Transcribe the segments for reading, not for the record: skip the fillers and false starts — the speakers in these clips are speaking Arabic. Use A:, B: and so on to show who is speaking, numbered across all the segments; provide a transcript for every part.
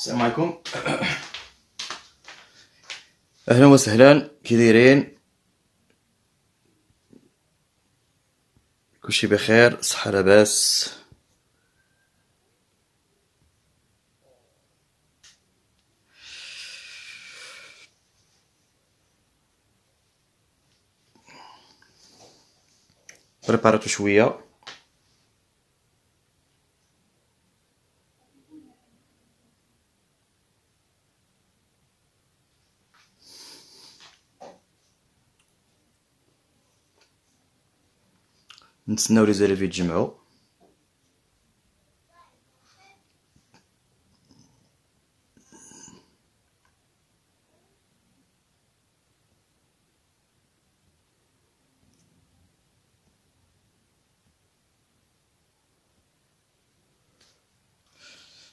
A: السلام عليكم. اهلا وسهلا، كي دايرين؟ كلشي بخير، صحة لاباس. بريباراتو شويه. نتسناو لي زاليفي يتجمعوا.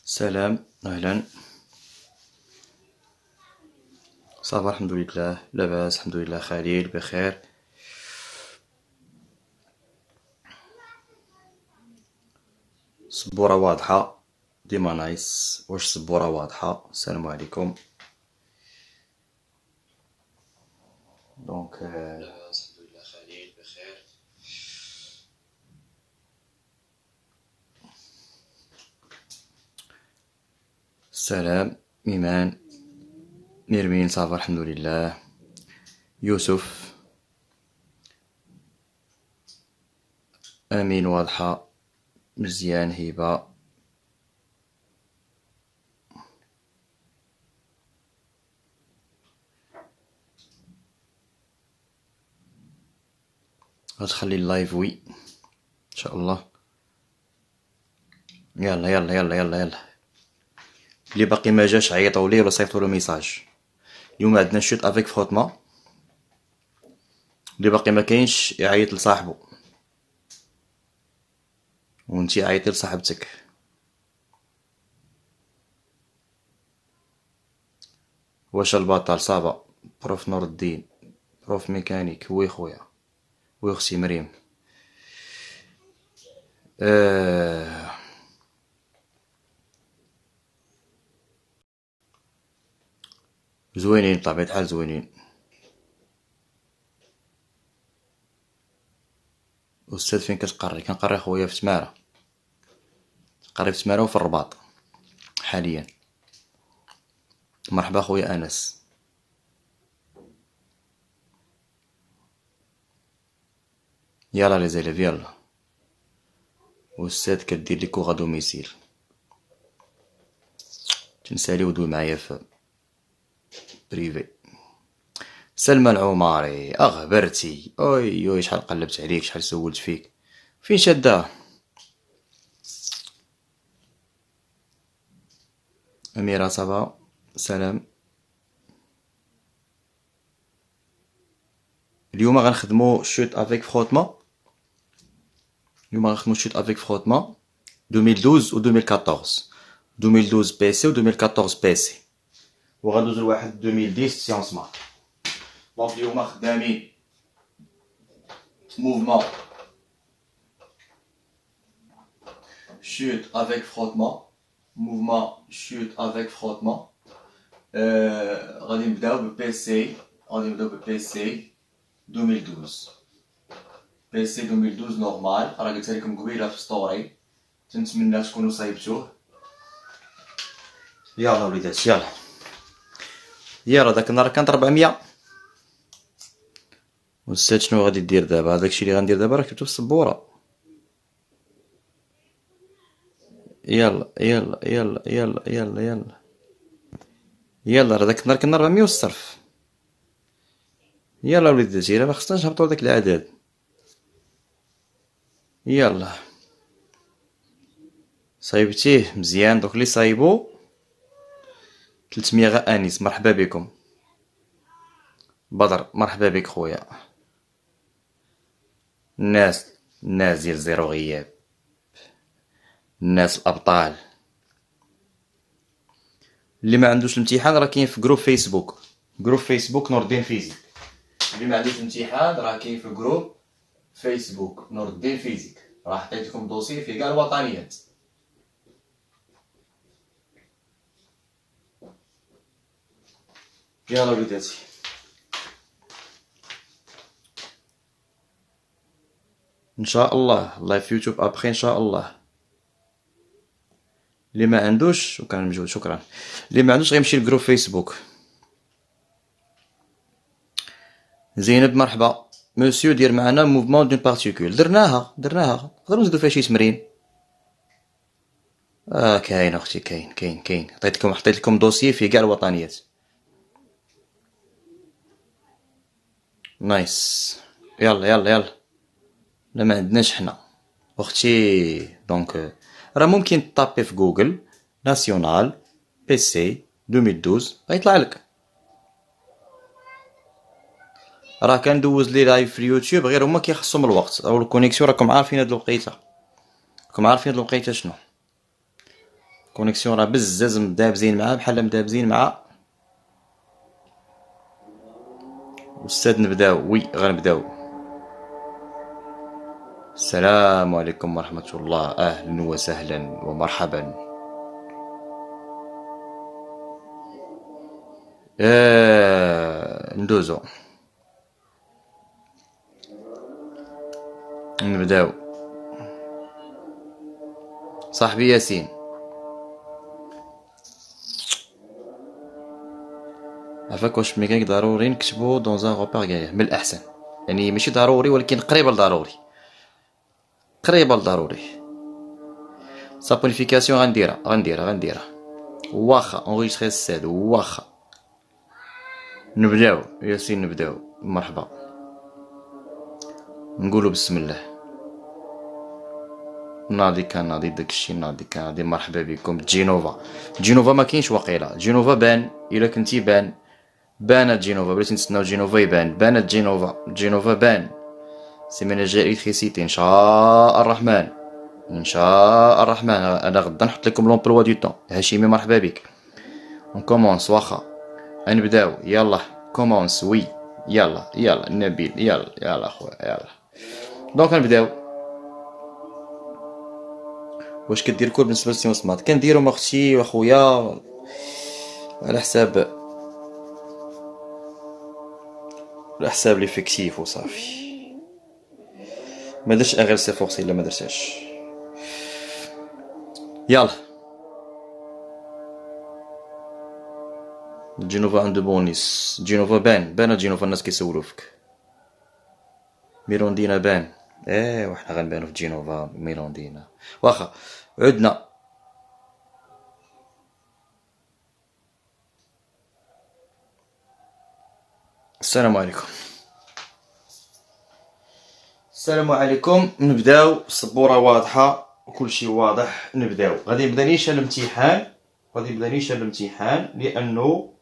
A: سلام، اهلا. صافا الحمد لله، لاباس الحمد لله. خليل بخير. سبورة واضحة ديما نايس. واش سبورة واضحة؟ السلام عليكم. دونك لاباس الحمد لله. خليل بخير. سلام ايمان نيرمين. صافا الحمد لله. يوسف امين واضحة مزيان. هبة غتخلي اللايف وي ان شاء الله. يلا يلا يلا يلا يلا. اللي باقي ما جاش عيطوا لي ولا صيفطوا له ميساج. اليوم عندنا شوت افيك فروتما. اللي باقي ما كاينش يعيط لصاحبو، وانتي عيطي لصاحبتك. واش البطل صافا؟ بروف نور الدين، بروف ميكانيك. وي خويا، وي اختي مريم. زوينين بطبيعة الحال، زوينين. أستاذ فين كتقري؟ كنقري خويا في تمارة. قري في تمارة وفي الرباط حاليا. مرحبا خويا أنس. يلا لي زيليف يلا. أستاذ كدير لي كوغا دوميسيل. تنسالي ودوي معايا في بريفي. سلمى العماري، اغبرتي. اوي اوي، شحال قلبت عليك، شحال سولت فيك. فين شادة؟ أميرة صبا سلام. اليوم غنخدمو شوت افيك فروتما. اليوم غنخدمو شوت افيك فروتما 2012 و 2014. 2012 بي سي و 2014 بي سي، وغندوزو لواحد 2010 سيونس مات. دونك اليوم خدامين موفمون chute avec frottement. Mouvement chute avec frottement. غادي نبداو ببي سي. غادي نبداو ببي سي 2012. بي سي 2012 نورمال. راه قلتها لكم قبيله في ستوري، تنتمنى تكونوا صايبتوه. يلا وليدات يلا يلا. داك النهار كانت 400. واستاذ شنو غادي دير دابا؟ داكشي اللي غندير دابا راه كتبتو في السبوره. يلا يلا يلا يلا يلا يلا يلا. راه داك النهار كنا 400 والصرف. يلا وليداتي، راه ما خصناش نهبطو لداك العدد. يلا صايبتيه مزيان. دوك اللي صايبو 300 غا انيس. مرحبا بكم. بدر مرحبا بك خويا. الناس ديال زيرو غياب، الناس الابطال. اللي ما عندوش الامتحان راه كاين في جروب فيسبوك. جروب فيسبوك نور الدين فيزيك. اللي ما عندوش الامتحان راه كاين في جروب فيسبوك نور الدين فيزيك. راه حطيت لكم دوسي فيه كاع الوطنيات. يلا وليداتي. ان شاء الله لايف يوتيوب ابخي ان شاء الله. اللي ما عندوش وكان مجهود شكرا. اللي ما عندوش غيمشي لجروب فيسبوك. زينب مرحبا. مسيو دير معنا موفمون دون بارتيكول. درناها نقدروا نزيدو فيها شي تمرين. كاين اختي كاين. حطيت لكم دوسيي فيه كاع الوطنيات. نايس. يلا لا ما عندناش حنا اختي. دونك راه ممكن طابي في جوجل ناسيونال بي سي 2012 غيطلع لك. راه كندوز لي لايف في اليوتيوب غير هما كيخصهم الوقت او الكونيكسيون. راكم عارفين هاد الوقيته شنو الكونيكسيون راه بزاف مدابزين معاه بحال مدابزين مع استاذ. نبداو وي غنبداو. السلام عليكم ورحمة الله. أهلا وسهلا ومرحبا. ندوزو نبداو. صاحبي ياسين عفاك واش ميكانيك ضروري نكتبو دون ان غوبار كاع من الأحسن. يعني ماشي ضروري ولكن قريبة لضروري. سابونيفيكاسيون غنديرها واخا اونغيستري الساد واخا. نبداو ياسين نبداو. مرحبا. نقولوا بسم الله. ناضي داكشي ناضي. مرحبا بكم. جينوفا ما كاينش واقيلا. جينوفا بان الا كنتي بانت جينوفا. بلاتي نتسناو جينوفا يبان. بانت جينوفا بان. سي من الجيريتريسيتي ان شاء الرحمن. انا غدا نحط لكم لومبلوا دو طون. هاشمي مرحبا بك. اون كومونس واخا نبداو. يلا كومونس وي. يلا نبيل. يلا اخويا يلا. دونك نبداو. واش كدير كور بالنسبه للسيونس مات؟ كنديرهم اختي واخويا على حساب ليفيكتيف وصافي. ما درتش غير سي فورسي الا ما درتهاش. يلا جينوفا عند بونيس. جينوفا بان جينوفا. الناس كيسولو فيك. ميروندينا بان. وحنا غنبانو في جينوفا ميروندينا واخا. عدنا. السلام عليكم. نبداو. السبوره واضحه وكلشي واضح. نبداو. غادي نبدا نيشان الامتحان لانه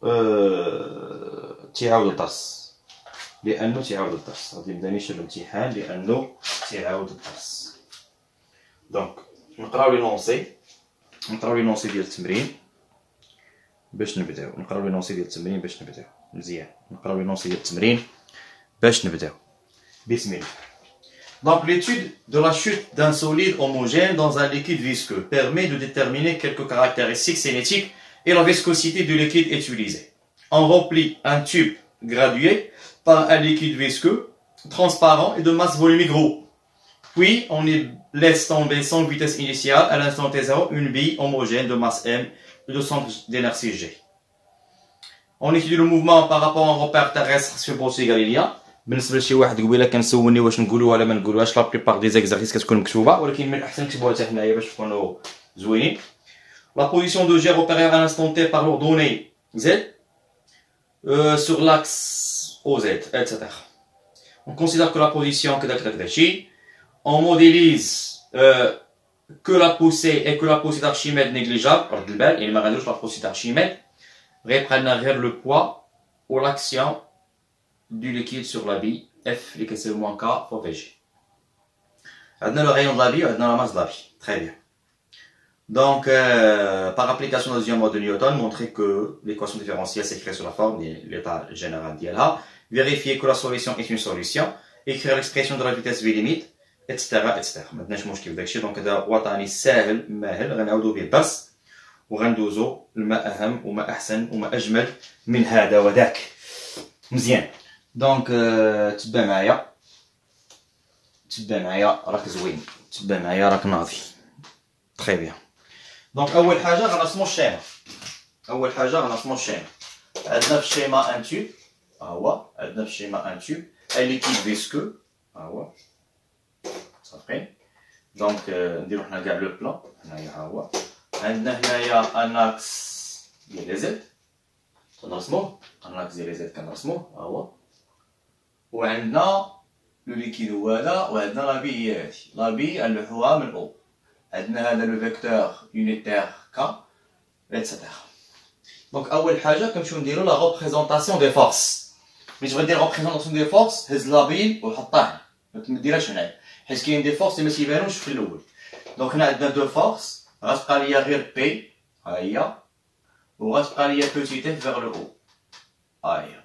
A: تيعاود الدرس. غادي نبدا نيشان الامتحان لانه تيعاود الدرس. دونك نقراو لي لونسي ديال التمرين باش نبداو. مزيان. نقراو لي لونسي ديال التمرين باش نبداو. بسم الله. Donc l'étude de la chute d'un solide homogène dans un liquide visqueux permet de déterminer quelques caractéristiques cinétiques et la viscosité du liquide utilisé. On remplit un tube gradué par un liquide visqueux, transparent et de masse volumique rho. Puis on y laisse tomber sans vitesse initiale à l'instant T0 une bille homogène de masse M et de centre d'inertie G. On étudie le mouvement par rapport à un repère terrestre sur Bossi Galilien. بالنسبه لشي واحد قبيله كان سولني واش نقولوها ولا ما نقولوهاش. لا بليبار دي زيكزارسيس كتكون مكتوبه ولكن من الاحسن نكتبوها حتى حنايا باش نكونوا زوينين. La position de G repérée à l'instant T par l'ordonnée Z sur l'axe OZ, etc. On considère que la position on modélise que la poussée d'Archimède négligeable. Il m'a la poussée d'Archimède reprendre le poids ou l'action du liquide sur la bille F qui est moins K fois VG. On a le rayon de la bille, on a la masse de la bille. Très bien. Donc, par application de la deuxième loi de Newton, montrer que l'équation différentielle s'écrit sur la forme de l'état général d'ILA, vérifier que la solution est une solution, écrire l'expression de la vitesse V limite, etc. Maintenant, je m'occupe de donc, ده وطني سهل ماهل غنعاودو به الدرس وغندوزو لما اهم وما احسن وما اجمل من هذا وذاك. مزيان. دونك تبع معايا، تبع معايا راك زوين، تبع معايا راك ناضي. تري بيان. دونك اول حاجه غنرسمو الشيما. اول حاجه غنرسمو الشيما. عندنا في الشيما ان تيوب، ها هو عندنا في الشيما ان تيوب ان ليكيد فيسكو، ها هو صافي. دونك نديرو حنا كاع لو بلان هنايا، ها هو عندنا هنايا ان اكس ديال لي زد كنرسموه، ان اكس ديال لي زد كنرسموه، ها هو. وعندنا لو ليكيد هو هذا، وعندنا لا بي هي هادي، لا بي نلوحوها من او. عندنا هذا لو فيكتور يونيتير كا ايتترا. دونك اول حاجه كنمشيو نديرو لا ريبريزونطاسيون دي فورس. ملي تبغي دير ريبريزونطاسيون دي فورس هز لابيل وحطها، ما ديرهاش هنايا حيت كاين دي فورس اللي ما تيبانوش في الاول. دونك هنا عندنا دو فورس، غتبقى ليا غير بي ها هي، وغتبقى ليا بوتيت اف فيغ لو او، ها هي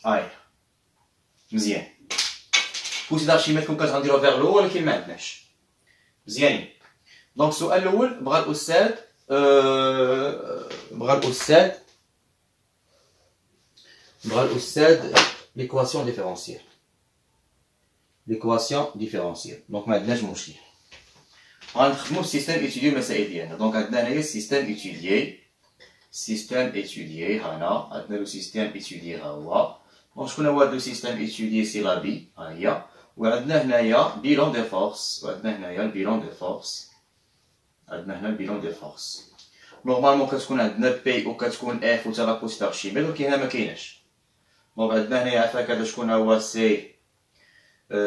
A: ها هي. مزيان. بوتي دارشيميد كون كتغنديروها فيغ لو ولكن ما عندناش. مزيانين. دونك السؤال الاول بغا الاستاذ بغا الاستاذ ليكواسيون ديفيرونسييل. ليكواسيون ديفيرونسييل. دونك ما عندناش مشكل. غنخدمو السيستيم ايتوديي المسائل ديالنا. دونك عندنا هنايا السيستيم ايتوديي، سيستيم ايتوديي هنا عندنا لو سيستيم ايتوديي ها هو. دونك شكون هو هاد لو سيستيم ايتوديي؟ سي لا بي ها هي. وعندنا هنايا بيلون دي فورس، وعندنا هنايا البيلون دي فورس، عندنا هنا البيلون ديال فورس. نورمالمون كتكون عندنا بي وكتكون اف وتا لابوسيت دارشيميد، ولكن هنا مكايناش. دونك عندنا هنايا عفاك هذا شكون هو سي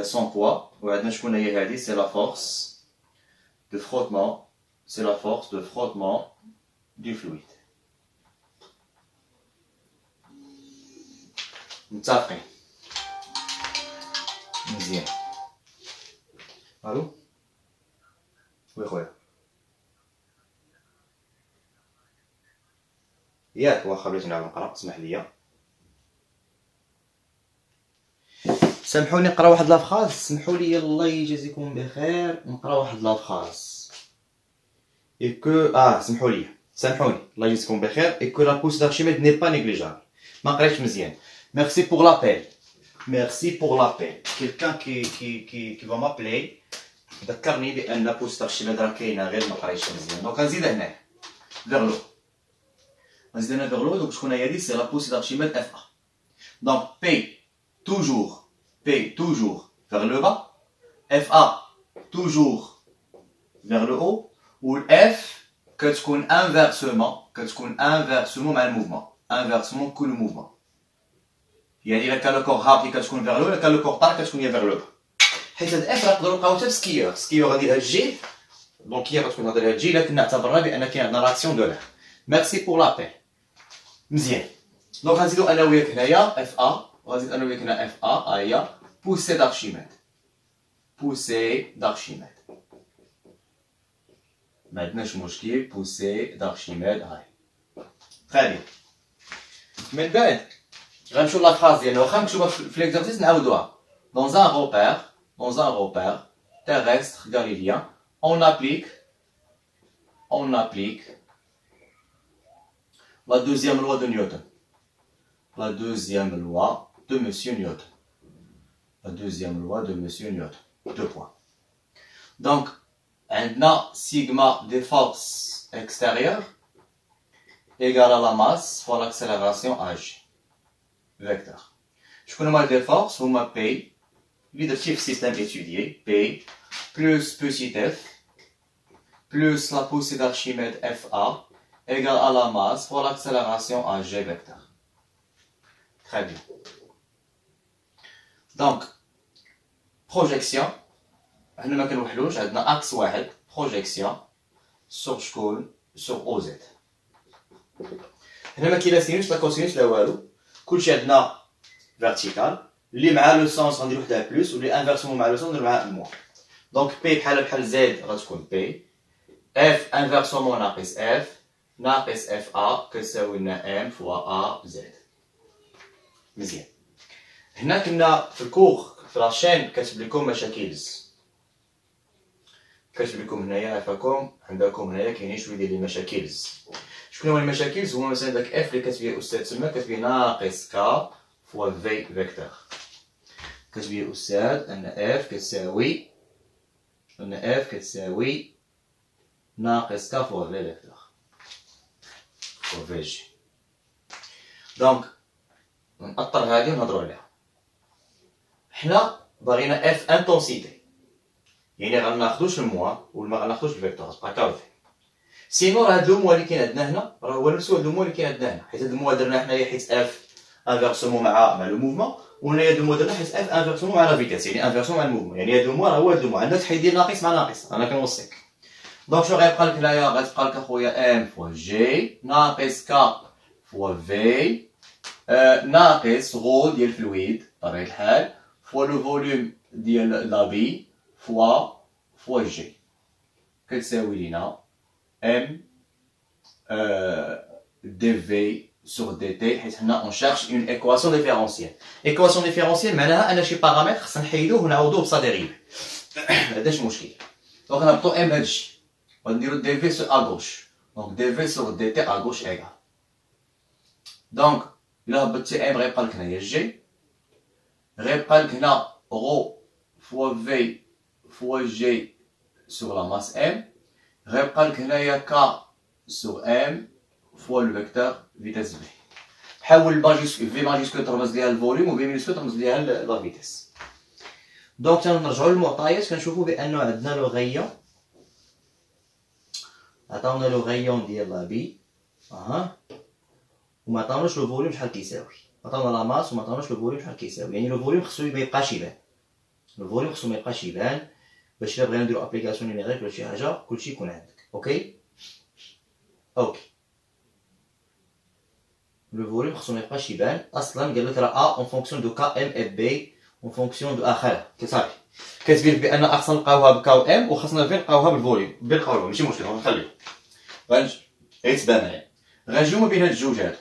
A: سون بوا، وعندنا شكون هي هادي سي لا فورس دو فروتمون، سي لا فورس دو فروتمون دو فلويد. متفقين؟ مزيان. الو وي خويا ياك واخا بغيت نعاود نقرا، اسمح لي. سامحوني نقرا واحد لافخاز، سمحوا لي الله يجازيكم بخير نقرا واحد لافخاز. اي كو سمحوا لي، سامحوني الله يجازيكم بخير. اي كو لا بوس دارشيميد ني با نيغليجابل. ما قريتش مزيان. ميرسي بور لابيل، ميرسي بور لابيل. كيلكان كي فا مابلي ذكرني بان بوس دارشيميد راه كاينه غير ما قريتش مزيان. دونك غنزيد هنايا فيغ لو، غنزيد هنا فيغ لو. دونك شكون هي هادي؟ سي لا بوس دارشيميد اف ا. دونك بي توجور P toujours vers le bas, FA toujours vers le haut, ou F que tu connais inversement مع الموفمون، inversement كل موفمون. يعني إلا كان لو كور هابطي كتكون vers le haut، إلا كان لو كور طالع كتكون هي vers le bas. حيت هاد F راه نقدرو نلقاو حتى في سكيور، سكيور غادي لها الجي، دونك هي غتكون غادي لها الجي إلا كنا اعتبرنا بأن كاين عندنا لاكسيون دو لار. ميرسي بور لابيل. مزيان. دونك غنزيدو أنا وياك هنايا اف ا، وغنزيد أنا وياك هنا اف ا ها هي. Poussée d'Archimède. Poussée d'Archimède. Maintenant, je m'occupe poussée d'Archimède. Très bien. من بعد غنمشيو لا فراز ديالنا، واخا نكتبوها في ليكزارسيس نعاودوها. Dans un repère terrestre galilien, on applique la deuxième loi de Newton. La deuxième loi de Monsieur Newton. La deuxième loi de Monsieur Newton. 2 points. Donc, عندنا sigma des forces extérieures égale à la masse fois l'accélération h. Vecteur. شكون هما des forces هما P اللي درتيه في السيستم étudié. P plus petit f plus la poussée d'Archimède Fa égale à la masse fois l'accélération h vecteur. Très bien. Donc, projection. هنا ما كنوحلوش، عندنا اكس واحد بروجيكسيون سور شكون؟ سور او زد. هنا ما كاين لا سينوس لا كوسينوس لا والو، كلشي عندنا فيرتيكال. اللي مع لو سونس غندير وحده بلوس، واللي انفيرسومون مع لو سونس ندير معاه موان. دونك بي بحال زد غتكون بي، اف انفيرسومون ناقص اف ناقص اف ا كتساوي لنا ام فوا ا زد. مزيان. هنا كنا في الكور في لاشين كاتب لكم مشاكل كاتب لكم هنايا عفاكم عندكم هنايا كاينين شويه ديال المشاكل. شكون هما المشاكل؟ هو مثلا داك اف اللي كاتب ليه الاستاذ تما كاتب ليه ناقص كا فوا في فيكتور. كاتب ليه الاستاذ ان اف كتساوي ناقص كا فوا في فيكتور فوا في جي. دونك نأطر هادي ونهضرو عليها. حنا باغينا اف انتونسيتي، يعني غناخدوش الموا ولا ما غناخدوش الفيكتور، تبقى كاوفي. سينو راه هاد الموا اللي كاين عندنا هنا راه هو نفس هاد الموا اللي كاين عندنا هنا، حيت هاد الموا درنا حنايا حيت اف انفيرسومون مع لو موفمون، وهنايا هاد الموا درنا حيت اف انفيرسومون مع لا فيتاس، يعني انفيرسومون مع الموفمون، يعني هاد الموا راه هو هاد الموا، عندنا تحيد ناقص مع ناقص، انا كنوصيك. دونك شنو غيبقى لك هنايا؟ غتبقى لك اخويا ام فوا جي ناقص كا فوا في ناقص غو ديال الفلويد بطبيعة الحال فوا لو فوليوم ديال لابي فوا جي كتساوي لينا ام دي في سور دي تي، حيت حنا اون شارش اون ايكواسيون ديفيرونسيال. ايكواسيون ديفيرونسيال معناها ان شي بارامتر خصنا نحيدوه ونعوضوه بصا ديريف، هاداش مشكل. دونك نهبطو ام هادشي ونديرو دي في سور اغوش، دونك دي في سور دي تي اغوش ايكال. دونك إلا هبطتي ام غيبقى لك هنايا جي، غيبقى لك هنا غو فوا في فوا جي سور لا ماس ام، غيبقى لك هنايا كا سور ام فوا لو فيكتور فيتاس في. حول في ماجيسكول ترمز ليها الفوليوم و في مينيسكول ترمز ليها لا فيتاس. دونك تنرجعو للمعطيات كنشوفو بأنه عندنا لو غيون، عطاونا لو غيون ديال لا بي وما عطاوناش لو فوليوم شحال كيساوي، عطاونا لا ماس وما عطاوناش لو فوليوم شحال كيساوي، يعني لو فوليوم خصو ميبقاش يبان، لو فوليوم خصو ميبقاش يبان باش الا بغينا نديرو ابليكاسيون نيميريك ولا شي حاجه كلشي يكون عندك. اوكي لو فوليوم خصو ميبقاش يبان اصلا، قال لك راه ا اون فونكسيون دو كا ام اف بي اون فونكسيون دو اخر صافي، كتبين لك بان خصنا نلقاوها بكا و ام وخصنا فين نلقاوها بالفوليوم بالقولوا ماشي مشكل، غنخليه غيتبان معايا. غنجيو ما بين هاد الجوج هادو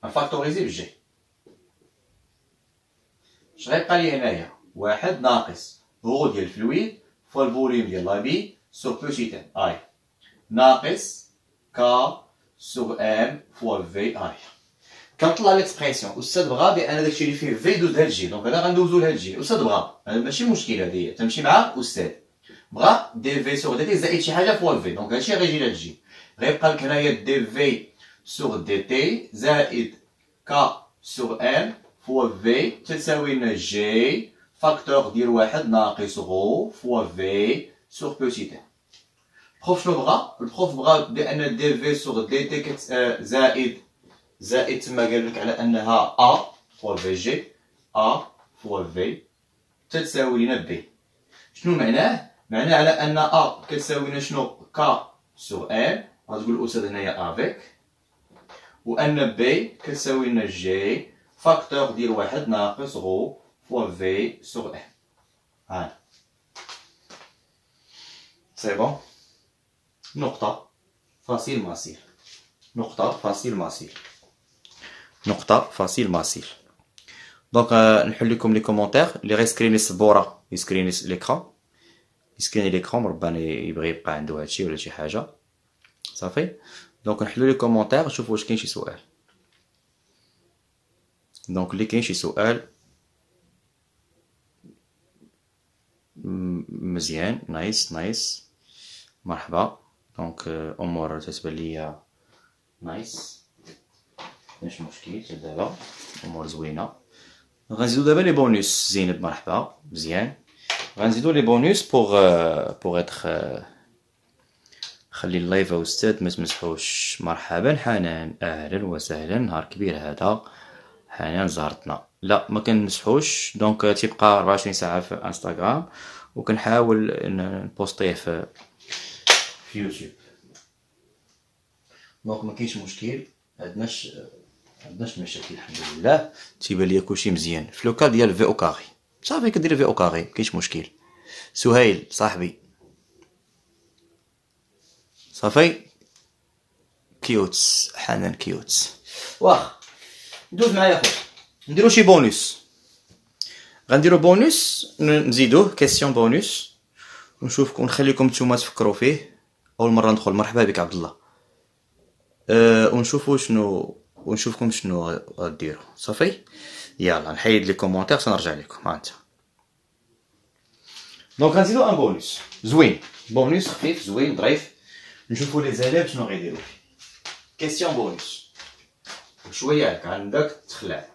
A: نفاكتوريزي بالجي، اش غيبقى لي هنايا؟ واحد ناقص غو ديال الفلويد فوا الفوليوم ديال لابي سور بوتيت ام اي ناقص كا سور ام فوا في اي. كنطلع ليكسبريسيون استاذ بغا بان داكشي اللي فيه في يدوز لهاد الجي، دونك هنا غندوزو لهاد الجي. استاذ بغا ماشي مشكل، هادي تمشي مع استاذ بغا دي في سور دي تي زائد شي حاجه فوا في، دونك هادشي غيجي لهاد الجي، غيبقى لك هنايا دي في سور دي تي زائد كا سور ام فوا في تساوي لنا جي فاكتور ديال واحد ناقص غو فوا في سور بوتيت ام. البروف شنو بغا؟ البروف بغا بان دي في سور دي تي زائد تما قال لك على انها ا فوا في جي ا فوا في تتساوي لنا بي. شنو معناه؟ معناه على ان ا كتساوي لنا شنو؟ كا سور ام، غتقول الاستاذ هنايا افيك، وان بي كتساوي لنا جي فاكتور ديال واحد ناقص غو فوا في سور ام. هانا سي بون، نقطة فاسيل ماسيل، نقطة فاسيل ماسيل، نقطة فاسيل ماسيل. دونك نحل لكم لي كومونتير اللي غيسكريني السبورة يسكريني ليكرون، يسكريني ليكرون ربما يبغي يبقى عنده هادشي ولا شي حاجة صافي. دونك نحلو لي كومونتير نشوفو واش كاين شي سؤال. دونك اللي كاين شي سؤال مزيان، نايس مرحبا. دونك امور تتبان ليا نايس، ماشي مشكل دابا امور زوينه. غنزيدو دابا لي بونوس. زينب مرحبا مزيان. غنزيدو لي بونوس بوغ اتر خلي اللايف استاذ ما تمسحوش. مرحبا حنان، اهلا وسهلا، نهار كبير هذا. حنان زهرتنا، لا ما كنمسحوش، دونك تيبقى 24 ساعه في انستغرام وكنحاول نبوستيه في يوتيوب. دونك ما كاينش مشكل، عندناش مشاكل الحمد لله، تيبان ليا كلشي مزيان. في لوكا ديال في او كاري صافي كدير في او كاري مكاينش مشكل. سهيل صاحبي صافي كيوتس، حنان كيوتس. واخا دوز معايا خويا نديرو شي بونوس. غنديرو بونوس نزيدوه كيسيون بونوس ونشوفكم ونخليكم نتوما تفكروا فيه. اول مره ندخل. مرحبا بك عبد الله. ونشوفوا شنو ونشوفكم شنو غديروا. صافي يلا نحيد لي كومونتير سنرجع لكم. ها انت دونك غنزيدو ان بونوس زوين. بونوس خفيف زوين ظريف. نشوفوا لي زاليف شنو غيديروا فيه. كيستيون بونوس شويه هكا عندك تخلع.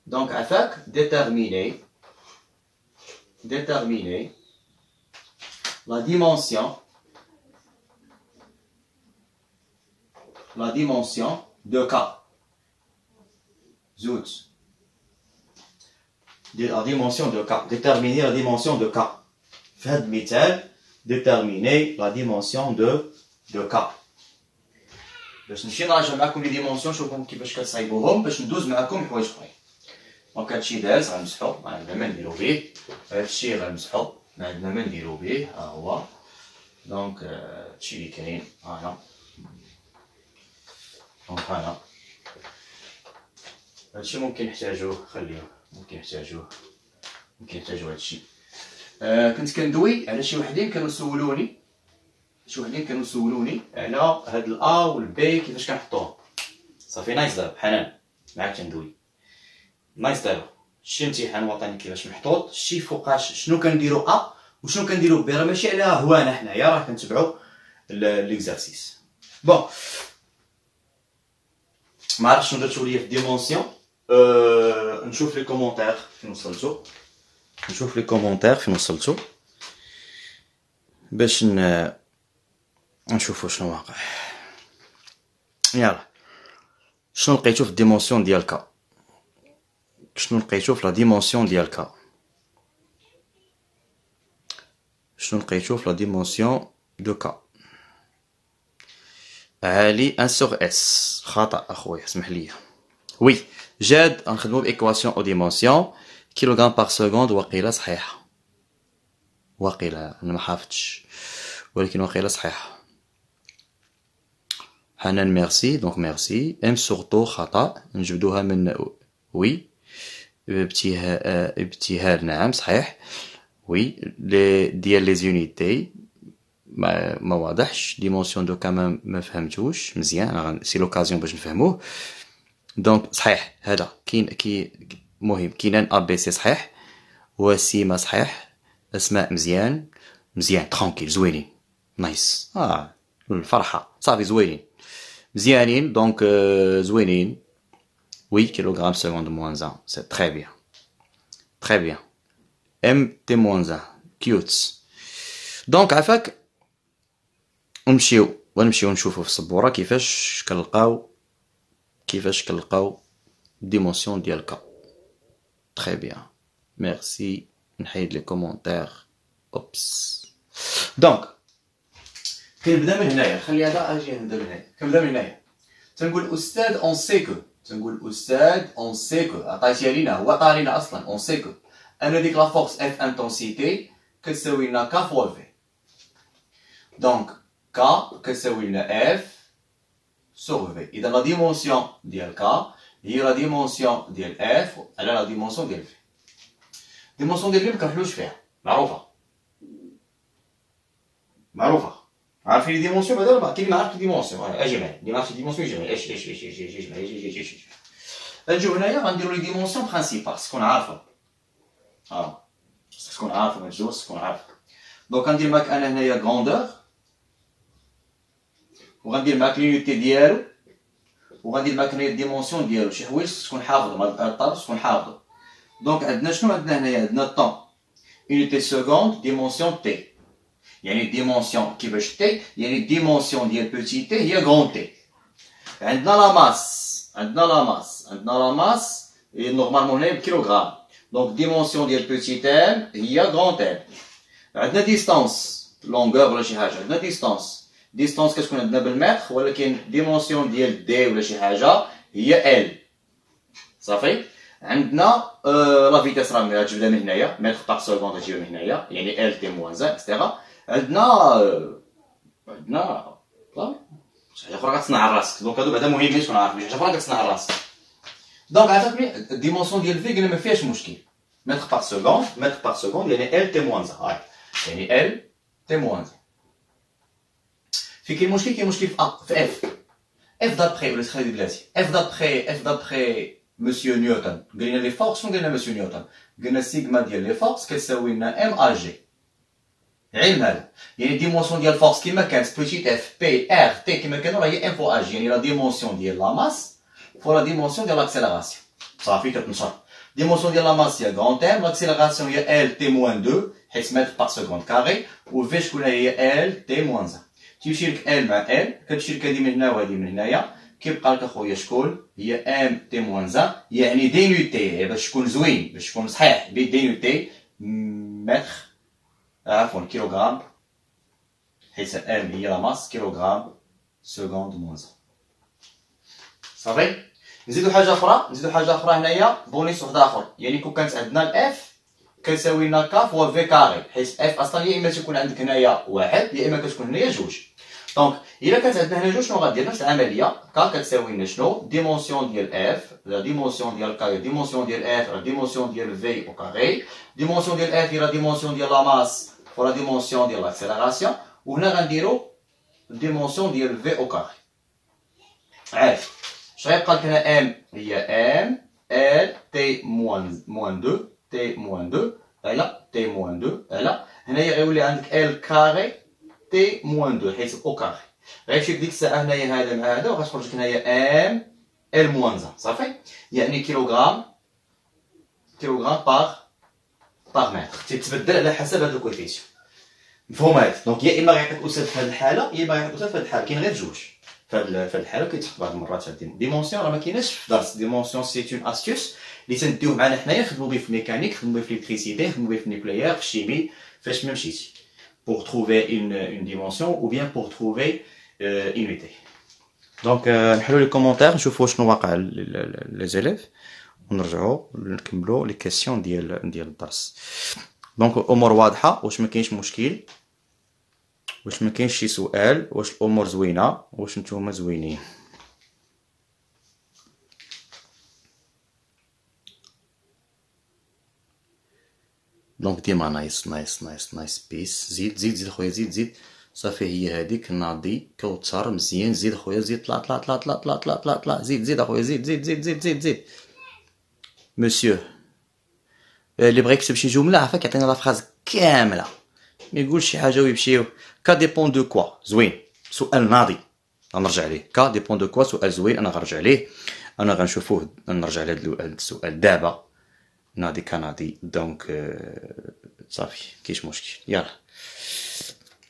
A: دونك عفاك déterminer la dimension de K. Zout. La dimension de K. Déterminer la dimension de K. Faites مثال déterminer la dimension de K. باش نمشي نراجع معكم لي ديمونسيون نشوفكم كيفاش كتصايبوهم باش ندوز معكم حوايج اخرين. دونك هادشي داز غنمسحو ما عندنا ما نديرو به. هادشي غنمسحو ما عندنا ما نديرو به. ها هو دونك هادشي اللي كاين. هانا دونك هانا هادشي ممكن نحتاجوه. خليوه ممكن نحتاجوه هادشي. كنت كندوي على شي وحدين كانوا سولوني على هاد الا والبي كيفاش كنحطوهم. صافي نايس دابا حنان معاك كندوي. نايس دابا شتي امتحان وطني كيفاش محطوط. شتي فوقاش شنو كنديرو ا وشنو كنديرو بي. راه ماشي على هوانا حنايا راه كنتبعو ليكزارسيس. بون ما عرفتش شنو درتو ليا في ديمونسيون. نشوف لي كومونتير فين وصلتو باش نشوفو شنو واقع. يلا شنو لقيتو في الديمونسيون ديال كا. شنو لقيتو في لا ديمونسيون ديال كا. شنو لقيتو في لا ديمونسيون دو كا. عالي 1 sur اس. خطأ اخويا اسمح لي. وي جاد غنخدمو بايكواسيون او ديمونسيون. كيلوغرام باغ سكوند وقيله صحيحه. وقيله انا ما حافظتش ولكن وقيله صحيحه. حنان ميرسي. دونك ميرسي. ام سورتو خطأ نجبدوها من وي. ابتهال نعم صحيح. وي لي ديال لي زونيتي ما واضحش. ديمونسيون دو كا ما فهمتوش مزيان. سي لوكازيون باش نفهموه. دونك صحيح هذا كاين مهم. كاينان ا بي سي صحيح. وسيما صحيح. اسماء مزيان ترونكيل زوينين نايس. الفرحه صافي زوينين مزيانين. دونك زوينين. وي كيلوغرام سكوند موان 1 سي تري بيان. ام تي موان 1 كيوت. دونك عفاك ونمشيو نشوفو في السبوره كيفاش كنلقاو ديمونسيون ديال كا. تري بيان ميرسي. نحيد لي كومونتير. اوبس. دونك كنبدا من هنايا. خلي هذا اجي نبدا من هنايا. كنبدا من هنايا. تنقول استاذ اون سي كو عطيتيها لينا هو عطارينا اصلا اون سي كو ان ديك لا فورس اف انتنسيتي كتساوي لنا كا فوا في. دونك كا كتساوي لنا اف سور في. اذا لا ديمونسيون ديال كا هي لا ديمونسيون ديال اف على لا ديمونسيون ديال في. ديمونسيون ديال في مكنحلوش فيها معروفه. عارفين لي ديمونسيون بعدا ولا كاين ما عارف لي ديمونسيون. اجي معايا اللي ما عرفش لي ديمونسيون يجي معايا. اجي نجيو هنايا غنديرو لي ديمونسيون برينسيبال سكون عارفه. سكون عارفه ما تجوز سكون عارفه. دونك غندير معاك انا هنايا غروندور وغندير معاك لونيتي ديالو وغندير معاك هنايا الديمونسيون ديالو. شي حوايج تكون حافظهم هاد الطرف تكون حافظه. دونك عندنا شنو عندنا هنايا. عندنا الطون unité seconde ديمونسيون تي. يعني ديمونسيون كيفاش تي يعني ديمونسيون ديال بوتي تي هي غون تي. عندنا لا ماس نورمالمون هنا بكيلوغرام. دونك ديمونسيون ديال بوتي ام هي غون ام. عندنا ديستانس لونغور ولا شي حاجه. عندنا ديستانس كتكون عندنا بالمتر ولكن ديمونسيون ديال دي ولا شي حاجه هي ال. صافي. عندنا لا فيتاس راه غتجبدها من هنايا متر باغ سكوند غتجيبها من هنايا يعني ال تي موان زان اكسترا. عندنا صافي شي حاجه اخرى كتصنع راسك. دونك هادو بعدا مهمين تكون عارف شي حاجه اخرى كتصنع راسك. دونك عرفتني الديمونسيون ديال في قلنا ما فيهاش مشكل. متر باغ سكوند يعني ال تي موان زان. يعني ال تي موان 1. في كاين مشكل في اف اف دابخي ولا خلي بلاتي اف دابخي مسيو نيوتن. قلنا لي فورس شنو قلنا مسيو نيوتن؟ قلنا سيغما ديال لي فورس كتساوي لنا ام ا جي. علم هذا يعني ديمونسيون ديال الفورس كيما كانت بوتيت اف بي ار تي كيما كانوا راه هي ام فوا ا جي، يعني لا ديمونسيون ديال لا ماس فوا لا ديمونسيون ديال لاكسيليراسيون. صافي كتنشر. ديمونسيون ديال لا ماس هي غون ام، لاكسيليراسيون هي ال تي موان 2 حيت متر بار سكوند كاري، و في شكون هي ال تي موان 1. تيمشي لك ال مع ال، كتمشي لك هادي من هنا وهادي من هنايا، كيبقى لك اخويا شكون هي ام تي موان 1 يعني دينوتي باش تكون زوين باش تكون صحيح دينوتي متر عفوا كيلوغرام حيت ام هي لا ماس كيلوغرام سكوند موان 1. صافي. نزيدو حاجه اخرى هنايا بونيس واحد اخر، يعني كون كانت عندنا الاف كتساوي لنا ك فوا في كاري، حيت اف اصلا يا اما تكون عندك هنايا واحد يا اما كتكون هنايا جوج. دونك الا كانت عندنا هنا جوج شنو غادير؟ نفس العمليه ك كتساوي لنا شنو؟ ديمونسيون ديال اف، لا ديمونسيون ديال ك هي ديمونسيون ديال اف لا ديمونسيون ديال في او كاري، ديمونسيون ديال اف هي لا ديمونسيون ديال لا ماس فوا لا ديمونسيون ديال لاكسيليراسيون، وهنا غنديرو ديمونسيون ديال في او كاري. عارف اش غيبقى لك هنا؟ ام هي ام ال تي موان 2 تي موان 2 على تي موان 2 على هنايا غيولي عندك ال كاري تي موان 2 حيت او كاري. غيمشي ديك الساعه هنايا هذا مع هذا وغتخرج لك هنايا ام ال موان 1 صافي، يعني كيلوغرام بار متر تيتبدل على حسب هاد الكويفيسيون. مفهوم هاد؟ دونك يا اما غيعطيك استاذ في هاد الحاله يا اما غيعطيك استاذ في هاد الحاله، كاين غير جوج. في هاد الحاله كيتحط بعض المرات هاد ديمونسيون راه ما كايناش في درس. ديمونسيون سي اون استيوس اللي تنديوه معنا حنايا، نخدمو به في الميكانيك، نخدمو به في الالكتريسيتي، نخدمو به في النيوكليير، في الشيمي، فاش ما مشيتي pour trouver une dimension ou bien pour trouver une unité. دونك نحلو لي كومونتير نشوفو شنو واقع لي زيليف ونرجعو نكملو لي كيسيون ديال الدرس. دونك الامور واضحه، واش ما كاينش مشكل، واش ما كاينش شي سؤال، واش الامور زوينه، واش نتوما زوينين. دونك ديما نايس بيس. زيد خويا زيد صافي. هي هذيك ناضي كوثر مزيان. زيد خويا زيد طلع زيد اخويا زيد مسيو اللي بغا يكتب شي جمله عافاك يعطينا لا فراز كامله، ما يقولش شي حاجه ويمشيو. كا ديبون دو كوا زوين، سؤال ناضي غنرجع ليه. كا ديبون دو كوا سؤال زوين انا غنرجع ليه، انا غنشوفوه نرجع لهاد السؤال دابا. ناضي كناضي دونك صافي كاينش مشكل. يلا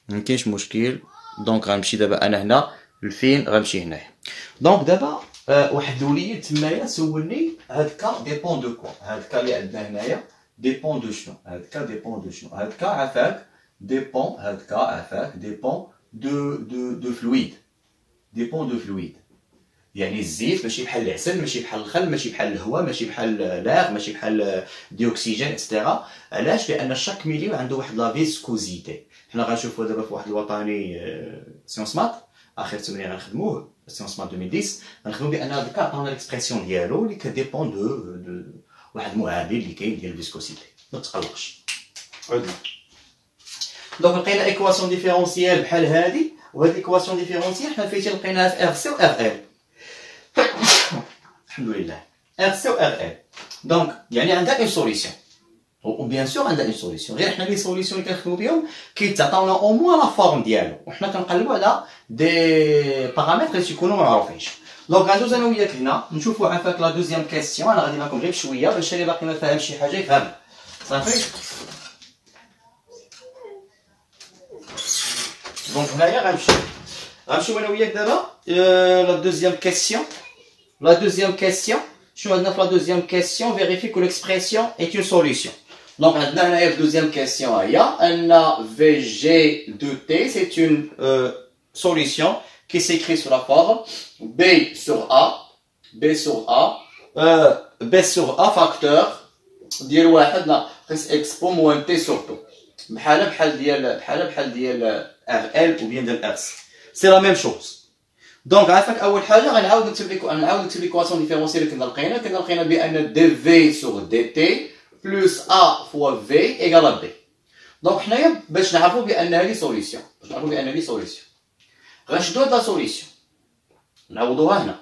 A: ما كاينش مشكل. دونك غنمشي دابا انا هنا لفين غنمشي هنايا. دونك دابا واحد الوليد تمايا سولني هاد كا ديبون دو كوا. هاد كا اللي عندنا هنايا ديبون دو شنو؟ هاد كا ديبون دو شنو؟ هاد كا عافاك ديبون، هاد كا عافاك ديبون دو فلويد. ديبون دو فلويد يعني الزيت ماشي بحال العسل، ماشي بحال الخل، ماشي بحال الهواء، ماشي بحال لاغ، ماشي بحال ديوكسيجين اكسترا. علاش؟ لان شاك ميليو عنده واحد لا فيسكوزيتي. حنا غنشوفوا دابا في واحد الوطني سيونس مات اخر تمرين غنخدموه سيونس مات 2010 غنخدموا بان هذا الكا عطاونا ليكسبرسيون ديالو اللي كديبون دو واحد المعادل اللي كاين ديال الفيسكوسيتي. ما تقلقش عدنا. دونك لقينا ايكواسيون ديفيرونسيال بحال هادي، وهاد الايكواسيون ديفيرونسيال حنا فايتين لقيناها في ار سي و ار ال. الحمد لله ار سي و ار ال. دونك يعني عندها اون سوليسيون، وبيان سور عندها اون سوليسيون. غير حنا لي سوليسيون اللي كنخدمو بهم كيتعطاونا او موان لا فورم ديالو، وحنا كنقلبو على دي بارامتر اللي تيكونوا معروفينش. دونك غندوز انا وياك هنا نشوفو عافاك لا دوزيام كيسيون. انا غادي معاكم غير بشويه باش اللي باقي ما فاهم شي حاجه يفهم. صافي. دونك هنايا غنمشيو انا وياك دابا لا دوزيام كيسيون. La deuxième question, je vais la deuxième question, vérifie que l'expression est une solution. Donc, maintenant, la deuxième question, VG de T, c'est une solution qui s'écrit sur la forme B sur A facteur ديال واحد ناقص X moins T sur 2. بحال ديال RL ou bien ديال RC. C'est la même chose. دونك عافاك اول حاجه غنعاود نكتب ليكواسيون ديفيرونسيال اللي كنا لقينا بان دي في سور دي تي بلس ا فوا في ايكال بي. دونك حنايا باش نعرفو بان هادي سوليسيون، غنشدو هاد لا سوليسيون نعوضوها هنا،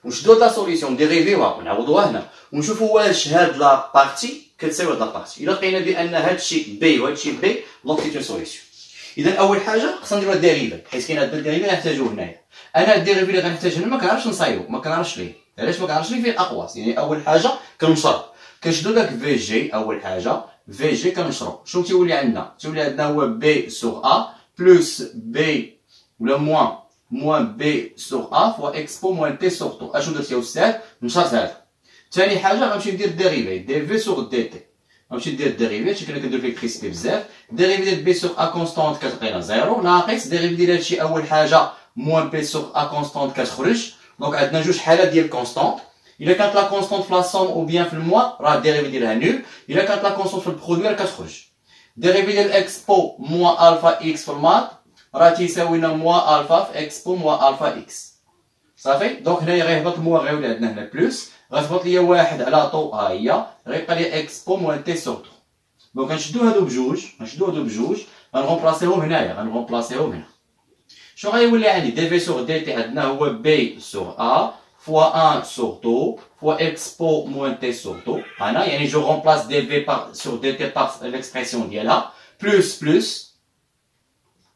A: ونشدو هاد لا سوليسيون نديريفيوها ونعوضوها هنا، ونشوفو واش هاد لا بارتي كتساوي هاد لا بارتي. الا لقينا بان هادشي بي وهادشي بي دونك سيت اون سوليسيون. اذا اول حاجه خصنا نديرو الديريفي، حيت كاين هاد الديريفي غنحتاجوه هنايا. انا الديريفي اللي غنحتاج هنا مكنعرفش نصايبو، مكنعرفش ليه. علاش مكنعرفش ليه؟ فيه الاقواس. يعني اول حاجه كنشر، كنشدو داك في جي. اول حاجه في جي كنشرو، شنو تيولي عندنا؟ تيولي عندنا هو بي سوغ ا بلوس بي ولا موان بي سوغ ا فوا اكسبو موان تي سوغ طو. اشنو درت يا استاذ؟ نشرت هذا. ثاني حاجه غنمشي ندير ديريفي دي في سوغ دي تي. غنمشي ندير ديريفي، هادشي كنا كندير فيه الكريسبي بزاف. ديريفي ديال بي سوغ ا كونستونت كتعطينا زيرو، ناقص ديريفي ديال هادشي اول حاجه موان بي سوغ ا كونستونت كتخرج. دونك عندنا جوج حالات ديال كونستونت. الا كانت لا كونستونت في لا سوم او بيان في الموا راه الديريفي ديالها نول. الا كانت لا كونستونت في البرودوي راه كتخرج. ديريفي ديال اكسبو موا الفا اكس في المات راه تيساوي لنا موا الفا في اكسبو موا الفا اكس. صافي. دونك هنايا غيهبط الموا غيولي عندنا هنا بلوس، غتهبط ليا واحد على طو ها هي، غيبقى لي اكسبو موان تي سور طو. دونك غنشدو هادو بجوج، غنغومبلاسيهم هنايا، هنا. شنو غيولي عندي؟ دي في سور دي تي عندنا هو بي سور ا فوا 1 سور طو فوا اكسبو موان تي سور طو. انا يعني جو رومبلاس دي في بار سور دي تي بار ليكسبرسيون ديالها بلوس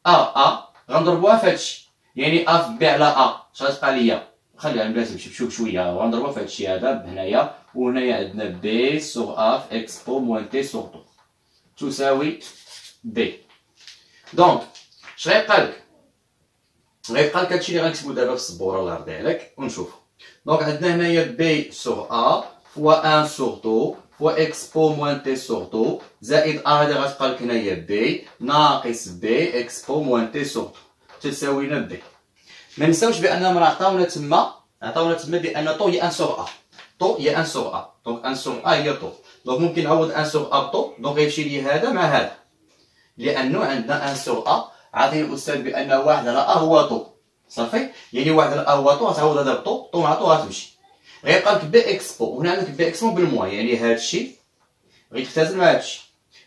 A: ا غنضربوها في هادشي، يعني ا في بي على ا اش غتبقى ليا؟ خليها البلاتي تمشي بشويه، غنضربوها في هادشي هذا بهنايا، وهنايا عندنا بي سور ا في اكسبو موان تي سور طو تساوي بي. دونك اش غيبقى لك؟ غيبقى لك هادشي اللي غنكتبو دابا في السبوره الله يرضي عليك ونشوفو. دونك عندنا هنايا بي سور ا فوا 1 سور طو فوا اكسبو موان تي سور طو زائد ا هادي غتبقى لك هنايا بي ناقص بي اكسبو موان تي سور طو تساوي لنا بي. ما نساوش بانهم راه عطاونا تما بان طو هي 1 سور ا، دونك 1 سور ا هي طو. دونك ممكن نعوض 1 سور ا بطو، دونك غيمشي لي هذا مع هذا، لانه عندنا 1 سور ا عطيني الاستاذ بان واحد على ا هو طو. صافي. يعني واحد على ا هو طو، غتعوض هذا بطو، طو مع طو غتمشي، غيبقى لك بي اكسبو. وهنا عندك بي اكسبو بالموا، يعني هادشي غيتختزل مع هادشي،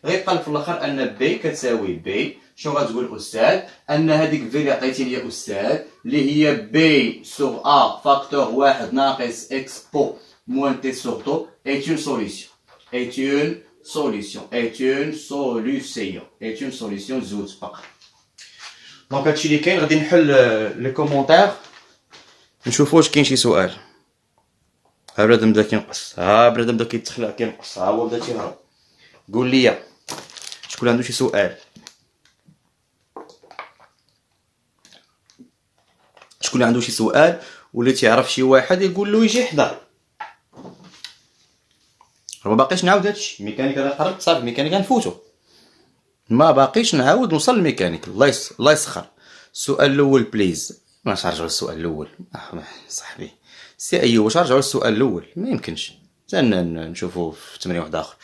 A: غيبقى لك في الاخر ان بي كتساوي بي. شنو غتقول الاستاذ؟ ان هذيك في اللي عطيتيني يا استاذ اللي هي بي سور ا فاكتور واحد ناقص اكسبو موان تي سور طو est une solution زوج فقط. دونك هادشي اللي كاين. غادي نحل لي كومونتير نشوفو واش كاين شي سؤال. ها بنادم بدا كينقص، ها بنادم بدا كيتخلع كينقص، ها هو بدا تيهرب. قول لي شكون عنده شي سؤال؟ شكون عنده شي سؤال ولا تيعرف شي واحد يقول له يجي يحضر. ما باقيش نعاود هادشي، الميكانيكا راه قربت صافي، الميكانيكا نفوتو، ما باقيش نعاود نوصل للميكانيك. الله يسخر. السؤال الاول بليز. واش نرجعو للسؤال الاول؟ صاحبي سي ايوب، واش نرجعو للسؤال الاول؟ ما يمكنش، نشوفو في تمرين واحد اخر.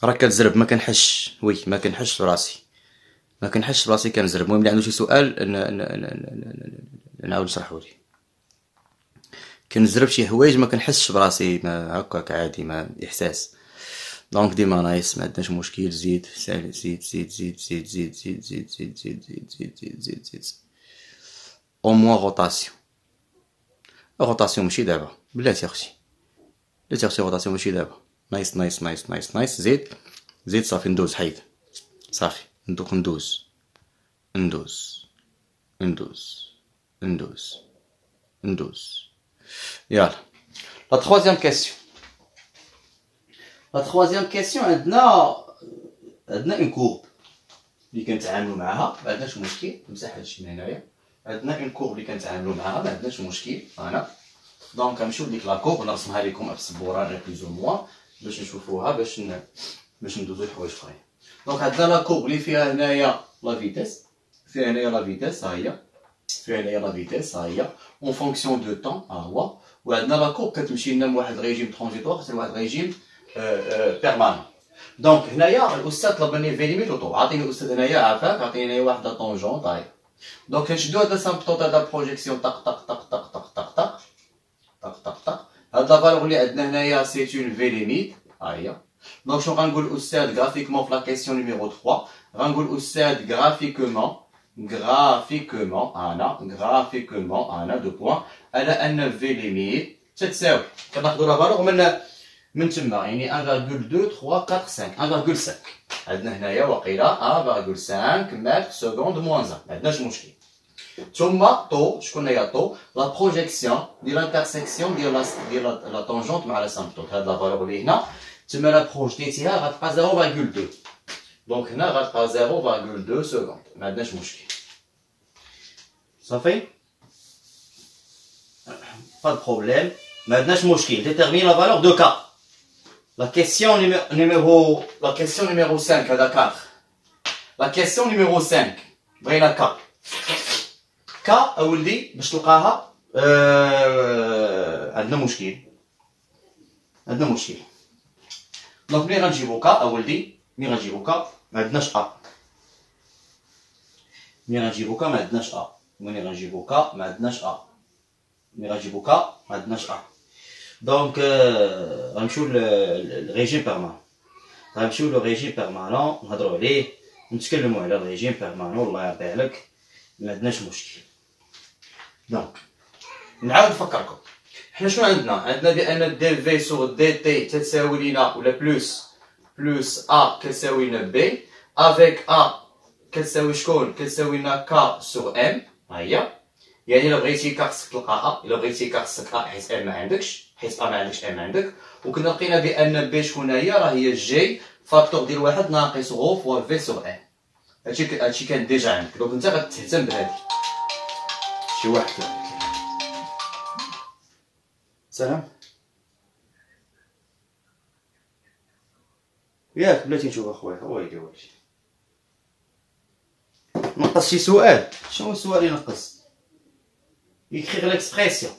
A: راه كتزرب ما كنحش، وي ما كنحش في راسي، كنزرب. المهم اللي عنده شي سؤال نعاود نشرحو ليه. كنزرب شي حوايج ما كنحسش براسي، ما هكاك عادي، ما احساس. دونك ديما نايس، ما عندناش مشكل. زيد او موان روتاسيون ماشي دابا، بلاتي اختي روتاسيون ماشي دابا. نايس. زيد صافي ندوز، حيد صافي. ندوز. يلا لا تخوازيام كيسيون. عندنا اون كورب اللي كنتعاملوا معاها، ما عندناش مشكل. نمسح هادشي من هنايا. عندنا اون كورب اللي كنتعاملوا معاها، ما عندناش مشكل. انا دونك غنمشيو لديك لا كورب نرسمها لكم بالسبوره بلوز او موان باش نشوفوها، باش ندوزو لحوايج اخرين. دونك عندنا لا كورب اللي فيها هنايا لا فيتيس، ها هي اون فونكسيون دو طون، ها هو. وعندنا لا كورب كتمشي لنا من واحد ريجيم ترانزيتوار حتى لواحد ريجيم بيرمانون. دونك هنايا الاستاذ طلب مني فيريميت وطو، عطيني الاستاذ هنايا عافاك، عطيني هنايا واحد طونجونط هاهي. دونك كنشدو هاد السامبتوط هذا بروجيكسيون طق. هاد لا فالور اللي عندنا هنايا سي اون في ليميت، ها هي. Donc, je vais vous dire graphiquement pour la question numéro 3. Je vais vous dire graphiquement, Anna, deux points. Elle a un V limite. C'est ça. On va la valeur maintenant, يعني 1,2, 3, 4, 5. 1,5. عندنا هنايا وقيله 1,5 متر سكوند موان 1. ما عندناش مشكل. ثم طو شكون هي طو؟ لا بروجيكسيون ديال الانترسيكسيون ديال لا طونجونت مع لاسامبتوت. هاد لا فالور اللي هنا تما لا بروجيتيها غتبقى 0,2. دونك هنا غتبقى 0,2 سكوند. ما عندناش مشكل. صافي؟ با دو بروبليم. ما عندناش مشكل. ديتيرمين لا فالور دو كا. La question numéro 5, d'accord. La question numéro 5, بغينا K. K أولدي باش تلقاها عندنا مشكل. دونك ملي غنجيبو K أولدي ما عندناش A. ملي غنجيبو K ما عندناش A. Donc, غنمشيو للريجيم بيرمانون. غنمشيو للريجيم بيرمانون نهضروا عليه نتكلموا على الريجيم بيرمانون. الله يرضي عليك ما عندناش مشكل. دونك نعاود نفكركم حنا شنو عندنا بان دي في سور دي تي تساوي لنا ولا بلوس ا كتساوي لنا بي افيك ا كتساوي شكون كتساوي لنا كا سور ام. ها هي يعني الا بغيتي كا خصك تلقى ا، الا بغيتي كا خصك ا حيت ام ما عندكش، حيت ا ما عندكش ام عندك. وكنا لقينا بان بي شكون هي؟ راه هي جي فاكتور ديال واحد ناقص غو فوا في سور ان. هادشي كان ديجا عندك. دونك انت غتهتم بهادي. شي واحد سلام ياك بلاتي نشوف اخويا ويلي نقص شي سؤال. شنو السؤال اللي نقص؟ يكريغ ليكسبريسيون.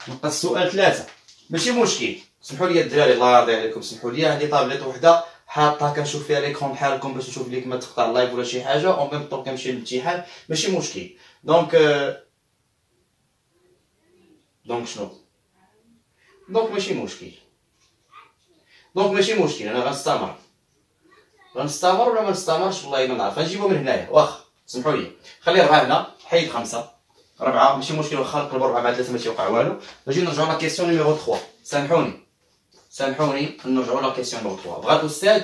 A: نقص سؤال 3 ماشي مشكل. سمحوا لي الدراري الله يرضي عليكم، سمحوا لي هذه طابليت وحده حاطها كنشوف فيها ليكرون بحالكم باش نشوف ليك ما تقطع اللايف ولا شي حاجه اون ميم طون كنمشي للامتحان ماشي مشكل. دونك شنو؟ دونك ماشي مشكل. انا غنستمر ولا ما نستمرش والله ما نعرف. غنجيبو من هنايا واخا سمحوا لي. خلي 4 هنا حيد 5 4 ماشي مشكل. واخا نقلبو 4 مع 3 ما تيوقع والو. نجي نرجعو لا كيسيون نيميرو 3. سامحوني نرجعو لا كيسيون نيميرو 3. بغات الاستاذ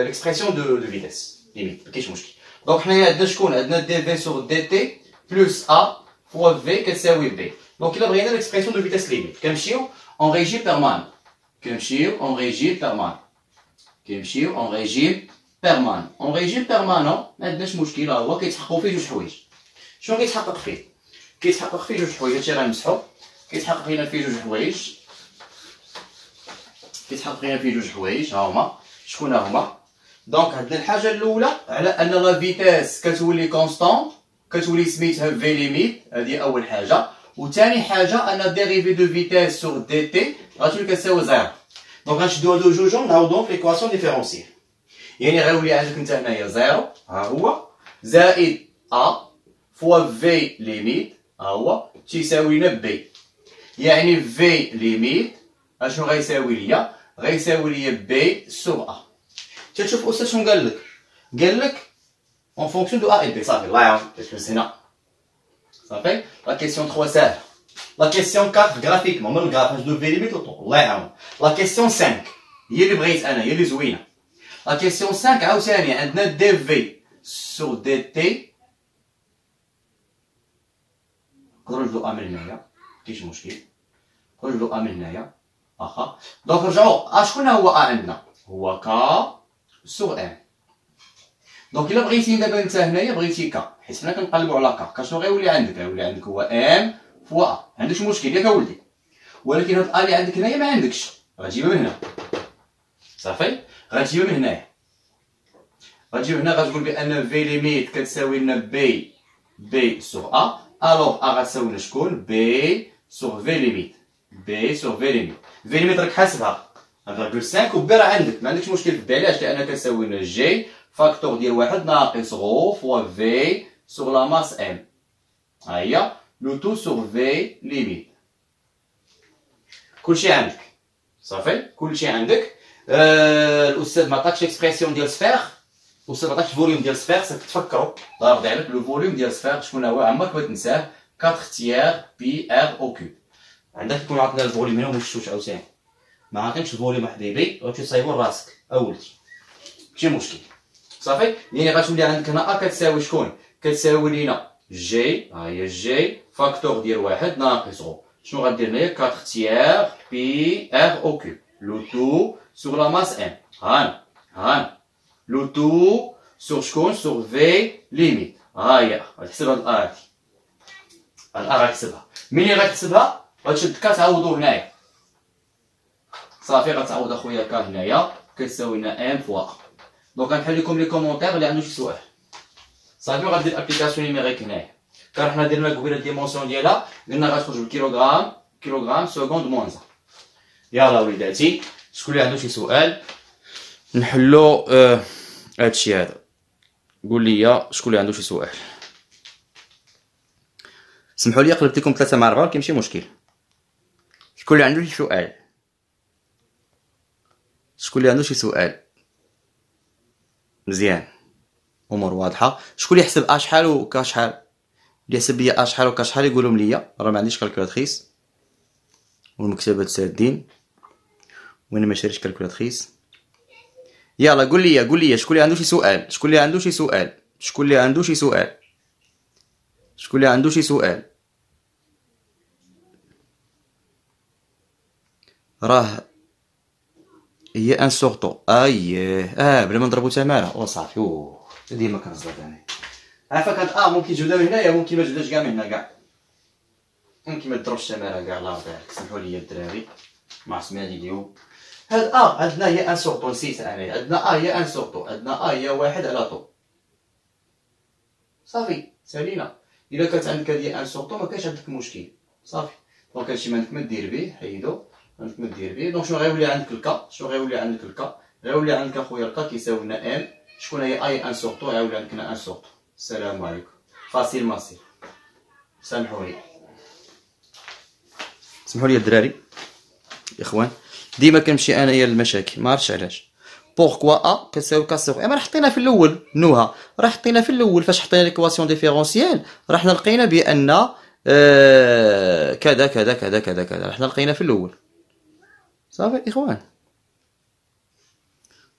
A: ليكسبرسيون دو فيتيس ليميت مكاينش مشكل. دونك حنايا عندنا شكون؟ عندنا دي في سور دي تي بلوس ا فوا في كتساوي بي. دونك الا بغينا ليكسبرسيون دو فيتيس ليميت كنمشيو اون ريجيم بيرمانون. اون ريجيم بيرمانون ما عندناش مشكل. هو كيتحققوا فيه جوج حوايج. شنو كيتحقق فيه؟ كيتحقق فيه جوج حوايج. هادشي غنمسحو. كيتحقق لينا فيه جوج حوايج. ها هما شكون هما؟ دونك عندنا الحاجه الاولى على ان لا فيتيس كتولي كونستون كتولي سميتها في ليميت. هذه اول حاجه. وثاني حاجه ان ديريفي دو فيتيس سور دي تي غتولي كتساوي 0. دونك غنشدو هادو جوج ونعاودوهم في ليكواسيون ديفيرونسييل. يعني غيولي عندك انت هنايا 0 ها هو زائد ا فوا في ليميت ها هو تيساوي لنا بي. يعني في ليميت اشنو غيساوي ليا؟ غيساوي ليا بي سور ا. تشوف استاذ شنو قال لك اون فونكسيون دو ا اي بي. صافي الله يعاون باش هنا صافي. لا كيسيون 3 ساهله. لا كيسيون 4 غرافيكمون من الغراف نجدو في ليميت لطول الله يعاون. لا كيسيون 5 هي اللي بغيت انا، هي اللي زوينه. لا كيسيون 5 عاوتاني عندنا دي في سور دي تي. نقدرو نجبدو ا من هنايا مكاينش مشكل. نقدرو نجبدو ا من هنايا واخا. دونك نرجعو شكون هو ا عندنا؟ هو كا سور ان. دونك الا بغيتي دابا انت هنايا بغيتي كا حيت حنا كنقلبو على كا شنو غيولي عندك؟ غيولي عندك هو ام فوا ا. عندكش مشكل ياك اولدي. ولكن هاد ا اللي عندك هنايا ما عندكش. غتجيبها من هنا صافي. غتجيبها من هنايا. غتجيب هنا غتقول بان في ليميت كتساوي لنا بي سور ا. الوغ ا غتساوي لنا شكون؟ بي سور في ليميت. في ليميت راك حاسبها 1.5 وبي راه عندك ما عندكش مشكل في بي. علاش؟ لان كتساوي لنا جي فاكتور ديال واحد ناقص غو فوا في سور لا ماس ام. ها هي لو تو سور في ليميت. كلشي عندك صافي. كلشي عندك. الاستاذ ما عطاكش اكسبرسيون ديال سفير، الاستاذ ما عطاكش الفوليوم ديال سفير، خصك تفكروا دار ديالك. لو فوليوم ديال سفير شكون هو؟ عمرك ما تنساه، 4 تيير بي ار او كيوب. عندك يكون عطنا الفوليوم هنا وما شفتوش عاوتاني، ما عطينكش الفوليوم حبيبي، غتمشي تصايبو لراسك اولتي، ماشي مشكل صافي. يعني غتولي عندك هنا ا كتساوي شكون؟ كتساوي لينا جي، ها هي جي فاكتور ديال واحد ناقص غو، شنو غدير هنايا؟ 4 تيير بي ار او كيوب، لو تو سور لا ماس ام، هان لو تو سور شكون؟ سور في ليميت، ها هي غتحسب هاد الار هادي، الار غتحسبها. منين غتحسبها؟ غتشد كا تعوضو هنايا صافي، غتعوض اخويا كا هنايا كتساوي لنا ام فوا. دونك غنحل لكم لي كومونتير اللي عنده شي سؤال صافي، وغدير ابليكاسيون نيميريك هنايا. كان حنا درنا قبيله الديمونسيون ديالها، قلنا غتخرج بالكيلوغرام، كيلوغرام سكوند موانزا. يلا وليداتي، شكون اللي عنده شي سؤال نحلو هادشي هذا؟ قول لي شكون اللي عنده شي سؤال. سمحوا لي قلبت لكم 3 مع 4 كيمشي مشكل. شكون اللي عنده شي سؤال؟ شكون اللي عنده شي سؤال؟ مزيان، امور واضحه. شكون اللي يحسب شحال وكا شحال؟ اللي يحسب ليا شحال وكا شحال يقولهم ليا، راه ما عنديش كالكولاتريس والمكتبات سادين وانا ما شاريش كالكولاتريس. يلا قول لي شكون اللي عنده شي سؤال؟ شكون اللي عنده شي سؤال؟ شكون اللي عنده شي سؤال؟ شكون اللي عنده شي سؤال؟ راه هي ان سورتو بلا ما نضربو تماره وصافي. ديما كنزرب انا عافاك. هاد ممكن تجبدها من هنايا، ممكن ما تجبدهاش كاع من هنا كاع، ممكن ما تضربش تماره كاع. الله يرضي عليك سمحوا لي الدراري، ما عرفت هادي اليوم. هاد عندنا هي ان سورتو، نسيت انا. عندنا هي ان سورتو، عندنا هي واحد على طو صافي سالينا. الا كانت عندك هادي ان سورتو ما كاينش عندك مشكل صافي. دونك هادشي ما عندك ما دير به، حيدو عندك ما دير به. دونك شنو غيولي عندك الكا؟ غيولي عندك اخويا الكا كيساوي لنا ام. شكون هي اي ان سورتو؟ غيولي عندك ان سورتو. السلام عليكم. فاسيل ماسيل. سامحوا لي الدراري اخوان، ديما كنمشي انايا للمشاكل ما عرفتش علاش. بوركوا كتساوي كا سوغ راه حطينا في الاول نوها، راه حطينا في الاول فاش حطينا ليكواسيون ديفيرونسيال، راه حنا لقينا بان كذا كذا كذا كذا كذا، حنا لقينا في الاول صافي اخوان.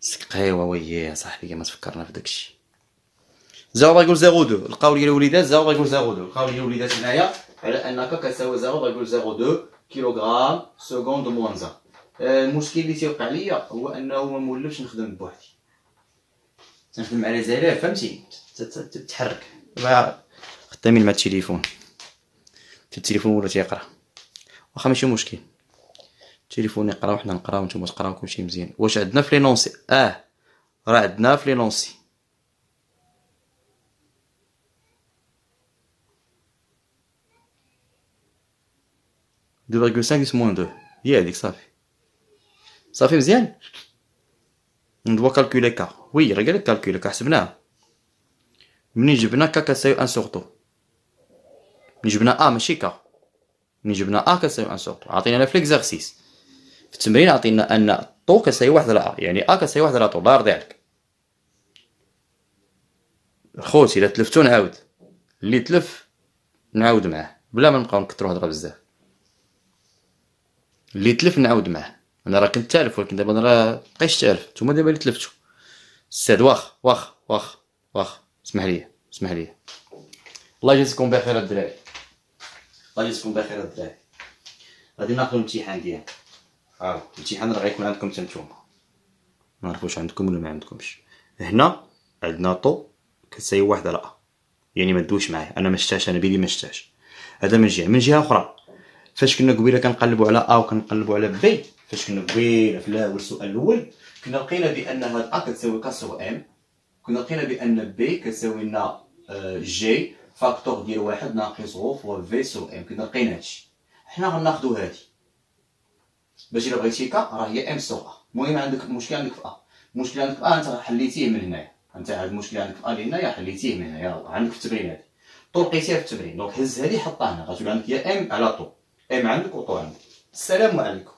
A: سقيوه وياه صاحبي ما تفكرنا في داكشي. 0.02 لقاو لي الوليدات 0.02 لقاو لي الوليدات هنايا على انك كتساوي 0.02 كيلوغرام سكوند موانزا. المشكل اللي تيوقع ليا هو انه ما مولفش نخدم بوحدي، تنخدم على زلاف فهمتي، تتحرك خدامين مع التليفون، التليفون ولا تيقرا واخا ماشي مشكل، التليفون يقرا وحنا نقراو نتوما تقراو كلشي مزيان. واش عندنا في لينونسي؟ راه عندنا في لينونسي 2.5 موان 2 هي هذيك صافي مزيان. ندوا كالكولي كا وي راه قالك كالكولي كا حسبناها. منين جبنا كا كتساوي ان سورتو، منين جبنا ماشي كا، منين جبنا كتساوي ان سورتو عطينا في ليكزارسيس في التمرين عطينا ان طو كتساوي 1 على يعني كتساوي 1 على طو. الله يرضي عليك خوتي، الا تلفتو نعاود، اللي تلف نعاود معاه بلا ما نبقاو نكثروا هضره بزاف. اللي تلف نعاود معاه، انا راه كنت تالف ولكن دابا انا راه مبقيتش تالف، نتوما دابا اللي تلفتو. الساد واخ اسمح لي الله يجازيكم بخير الدراري، الله يجازيكم بخير الدراري. غادي ناخذ الامتحان ديالنا. الامتحان راه غيكون عندكم حتى نتوما، ما نعرفوش عندكم ولا ما عندكمش. هنا عندنا طو كتساوي 1 على يعني ما ندويش معاه، انا ما شتاش، انا بيدي ما شتاش. هذا من جهه اخرى. فاش كنا قبيله كنقلبوا على وكنقلبوا على بي، فاش كنا قبيله في الاول السؤال الاول كنا لقينا بان هاد كتساوي كسر ام، كنا لقينا بان بي كتساوي لنا جي فاكتور ديال 1 ناقص غو فوا في سو ام. كنا لقينا هادشي، حنا غناخدو هادي باش الا بغيتي كا راه هي ام سو المهم عندك المشكل عندك في المشكل عندك في انت حليتيه من هنايا، انت هاد المشكل عندك في لهنايا حليتيه من هنايا عندك في التمرين هادي طو لقيتيها في التمرين. دونك هز هادي حطها هنا غتولي عندك هي ام على طو، ام عندك وطو عندك. السلام عليكم.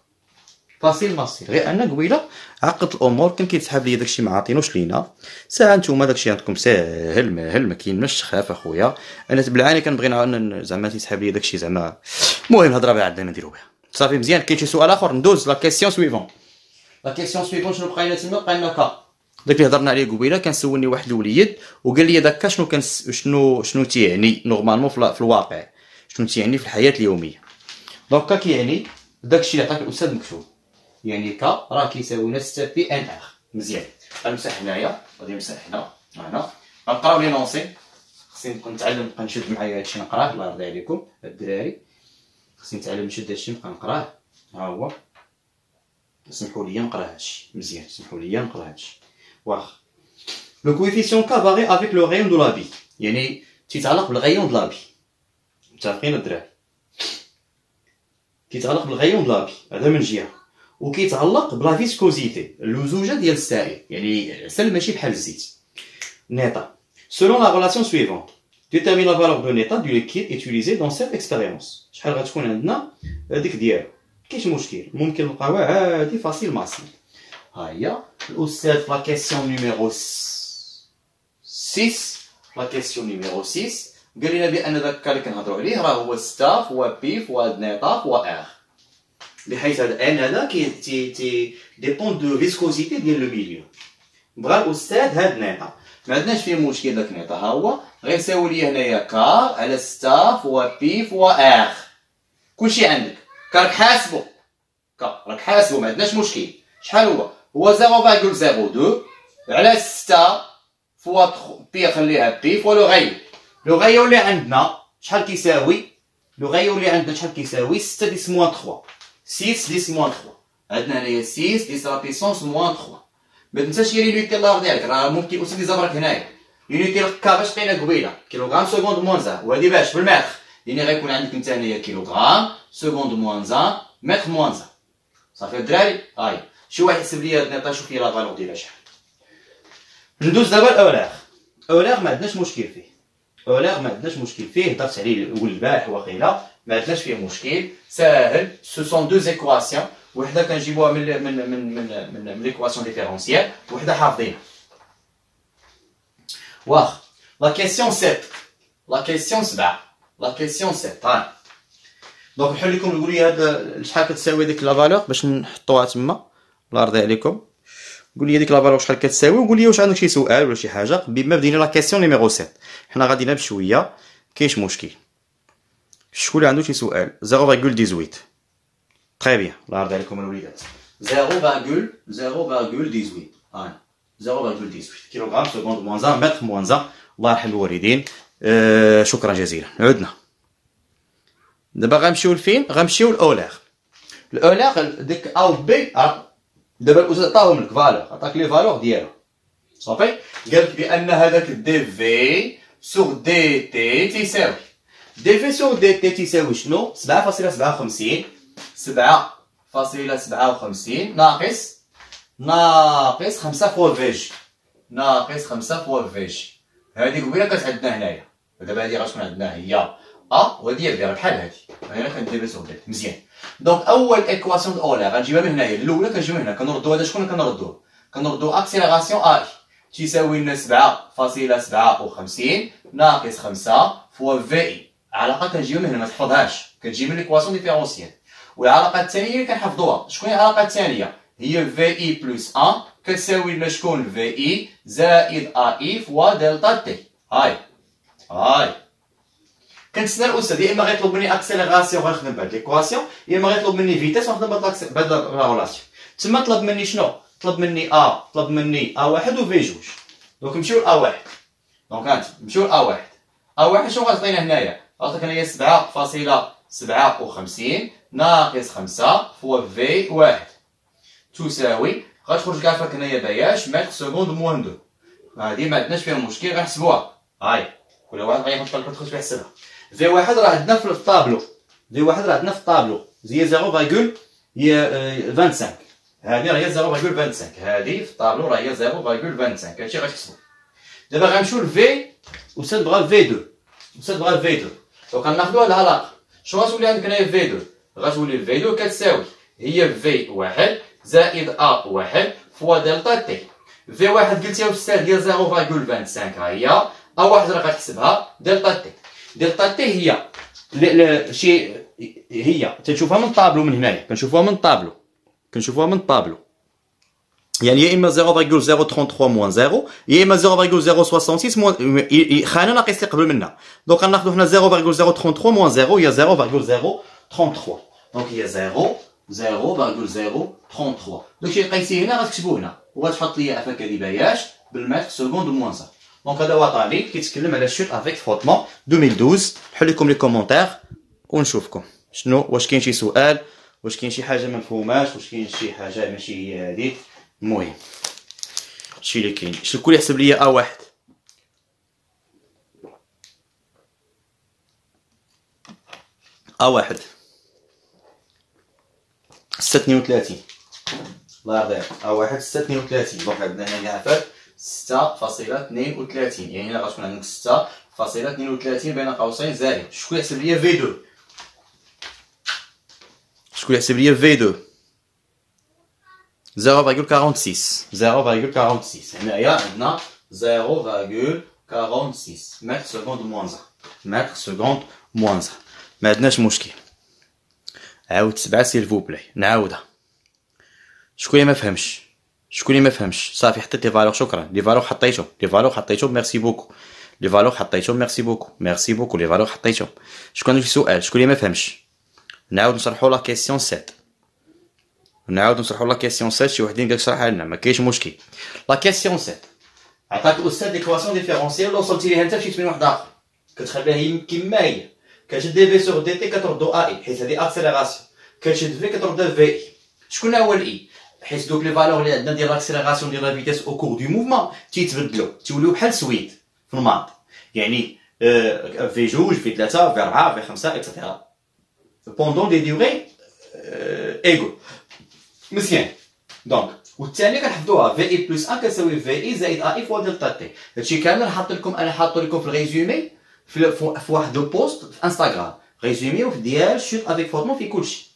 A: فاسيل ماسيل، غير انا قبيله عقدت الامور كان كيتسحاب ليا داكشي ما عاطينوش لينا. ساعه نتوما داكشي عندكم ساهل ماهل ما كاين ماش تخاف اخويا. انا بالعاني كنبغي زعما تيسحاب ليا داكشي زعما. المهم الهضره بها عندنا نديرو بها صافي مزيان. كاين شي سؤال اخر ندوز لا كيسيون سويفون. لا كيسيون سويفون شنو بقى لنا تما؟ بقى لنا كا داك اللي هضرنا عليه قبيله. كان سولني واحد الوليد وقال لي داكا شنو تيعني نورمالمون في الواقع، شنو تيعني في الحياه اليوميه. دونك كا كيعني داكشي اللي عطاك الاستاذ مكتوب، يعني كا راه كيساوي لنا 6 بي ان ار. مزيان غنمسح هنايا، غادي نمسح هنا غنقراو لي نونسي. خصني نبقى نتعلم نبقى نشد معايا هادشي نقراه. الله يرضي عليكم الدراري، خصني نتعلم نشد هادشي نبقى نقراه. ها هو، سمحوا لي نقرا هادشي مزيان، سمحوا لي نقرا هادشي. واخا لو كويفيسيون كا فاري افيك لو غايون دو لا في، يعني تيتعلق بالغايون دو لا في. متفقين الدراري؟ كيتعلق بالغايون دو لا في هذا من جهه، وكيتعلق بلا فيسكوزيتي اللزوجه ديال السائل، يعني العسل ماشي بحال الزيت. نيتا selon la relation suivante détermine la valeur de l'état du liquide utilisé dans cette expérience. شحال غتكون عندنا هذيك ديالو؟ كاينش مشكل، ممكن نلقاوها عادي فاسيل ماسيل. ها هي الاستاذ في لا كيسيون نيميرو 6. لا كيسيون نيميرو 6 قال لنا بان داك اللي كنهضروا عليه راه هو ستاف وبيف ونيطاف وار، بحيث هذا ان هذا كي ديبون دو فيسكوزيتي ديال لو ميليو. بغا الاستاذ هاد نيطا، ما عندناش فيه مشكل. داك نيطا ها هو غيساوي لي هنايا كار على ستاف وبيف وار. كلشي عندك كراك حاسبو، راك حاسبو ما عندناش مشكل. شحال هو 0.02 على 6 فوا بي، خليها بي فوا لو غايو. لو غايو اللي عندنا شحال كيساوي؟ لو غايو اللي عندنا شحال كيساوي؟ 6 ديس موان 3. 6 ديس موان 3 عندنا هنايا 6 ديس لا بيسونس موان 3. ما تنساش هي لونيتي الله يرضي عليك، راه ممكن أستاذ يزبرك هنايا. لونيتي كا باش لقينا قبيله كيلوغرام سكوند موان زان، وهادي باش بالمتر، يعني غيكون عندك نتا هنايا كيلوغرام سكوند موان زان متر موان زان. صافي الدراري؟ هاي شي واحد يحسب لي هاد النيطا، شوف لي لا فالور ديالها شحال. ندوز دابا الاولاغ. اولاغ ما عندناش مشكل فيه، اولاغ ما عندناش مشكل فيه، هضرت عليه الاول البارح وقيله ما عندناش فيه مشكل، ساهل. سو سون دو زيكواسيون، وحده كنجيبوها من ليكواسيون ديفيرونسيال، وحده حافظينها. واخا لا كيسيون 7، لا كيسيون 7، لا كيسيون 7. ها دونك نحل لكم نقول لي هاد شحال كتساوي ديك لا فالور باش نحطوها تما. الله يرضي عليكم قول لي ديك لا فالور شحال كتساوي، وقول لي واش عندك شي سؤال ولا شي حاجه بما بدينا لا كيسيون نيميرو 7. حنا غادينا بشويه كاينش مشكل. شكون اللي عنده شي سؤال؟ 0.18. تري بيان، الله يرضي عليكم الوليدات. 0.18. ها 0.18 كيلوغرام سكوند موان زان متر موان زان. الله يرحم الوالدين. شكرا جزيلا. عدنا دابا غنمشيو لفين؟ غنمشيو لاولاغ. الاولاغ ديك او بي دابا الاستاذ عطاهم لك فالور، عطاك لي فالور ديالو صافي. قالك بان هذاك دي في سور دي تي تيساوي دي في سور دي تي تيساوي شنو؟ 7.57 ناقص 5 فوا في جي، ناقص 5 فوا في جي. هذه قبيله كانت عندنا هنايا، دابا هذه غتكون عندنا هي وهادي بي بحال هادي. هنا كندير سور دي مزيان. دونك اول ايكواسيون د اولا غنجيبها من هنايا، الاولى كنجيبها من هنا. كنردو هذا شكون كنردوه؟ كنردو اكسيليراسيون اي تيساوي لنا 7.57 ناقص 5 فوا في اي. علاقه كنجيبها من هنا ما تحفظهاش، كتجي من ليكواسيون ديفيرونسيال. والعلاقه الثانيه اللي كنحفظوها شكون هي العلاقه الثانيه؟ هي في اي بلس 1 كتساوي لنا شكون؟ في اي زائد اي فوا دلتا تي. هاي كنتسنى الاستاذ يا اما غيطلب مني اكسيليراسيون غنخدم بهاد ليكواسيون، يا اما غيطلب مني فيتاس غنخدم بهاد لا رولاسيون. تما طلب مني شنو؟ طلب مني طلب مني واحد وفي جوج. دونك نمشيو ل واحد. دونك هانت نمشيو ل واحد. واحد شنو غتعطينا هنايا؟ غتعطيك هنايا 7.57 ناقص 5 فوا في واحد تساوي، غتخرج كاع فيك هنايا بياش متر سكوند موان 2. هادي ما عندناش فيها مشكل غنحسبوها. هاي كل واحد غياخد بالك تخرج يحسبها. في واحد راه عندنا في الطابلو، في واحد راه عندنا في الطابلو هي 0.25. هادي راه هي 0.25، هادي في الطابلو راه هي 0.25. هادشي غتحسبو. دابا غنمشيو لفي أستاذ بغا في 2. أستاذ بغا في 2. دونك غناخدو هاد العلاقة. شنو غتولي عندك هنايا في 2؟ غتولي في 2 كتساوي هي في واحد زائد ا واحد فوا دلتا تي. في واحد قلتيها في السال ديال 0.25 ها هي، ا واحد راه غتحسبها دلتا تي. دلتا تي هي شي هي تنشوفها من الطابلو من هنايا، كنشوفوها من الطابلو، يعني يا اما 0.033 موان 0 يا اما 0.066 موان خانه ناقص اللي قبل منها. دونك غناخذوا حنا 0.033 موان 0 هي 0.033. دونك هي 0.033. داكشي اللي قيسيه هنا غتكتبو هنا وغتحط ليا افاك هادي باياش بالمتر سكوند موان 0. دونك هذا هو طالب كيتكلم على الشوت افيك فروتمون 2012. نحل لكم لي كومونتير ونشوفكم شنو، واش كاين شي سؤال، واش كاين شي حاجه ما مفهوماش، واش كاين شي حاجه ماشي هي هذيك. المهم هادشي اللي كاين. شكون يحسب ليا ا واحد؟ ا واحد 6.32. الله يرضي عليك. ا واحد 6.32. دونك عندنا هنا كاع عفاك 6.32، يعني هنا غتكون عندك 6.32 بين قوسين زائد. شكون يحسب ليا في 2؟ شكون يحسب ليا في 2؟ 0.46 هنايا عندنا 0.46 متر سكوند موان 1. ما عندناش مشكل. عاود 7 سيلفو بلاي نعاودها. شكون اللي ما فهمش؟ صافي حطيت لي فالور. شكرا. لي فالور حطيتهم ميرسي بوكو. لي فالور حطيتهم. شكون عنده شي سؤال؟ شكون اللي ما فهمش؟ نعاود نشرحوا لا كيسيون 7. شي وحدين قالك شرحها لنا، ما كاينش مشكل. لا كيسيون 7 عطاك الاستاذ ليكواسيون ديفيرونسيال اللي وصلتي ليها انت في شي واحد اخر، كتخليها هي كيما هي، كتشد دي في سور دي تي كتردو ا اي حيت هذه اكسيليراسيون، كتشد في كترد في اي. شكون هو الاي؟ حيت دوك لي فالور اللي عندنا ديال لاكسيليراسيون ديال لا فيتاس او كور دو موفمون تيتبدلوا، توليو بحال سويد في الماط، يعني في 2 في 3 في 4 في 5 اكسيتيرا بوندون دي ديوري ايغو. مزيان. دونك والثانيه كنحفظوها في اي بلس 1 كتساوي في اي زائد ا اي فوا دلتا تي. هادشي كامل انا حاطو لكم في الريزومي في واحد لو بوست في انستغرام، ريزومي ديال شوت افيك فورتمون في كلشي.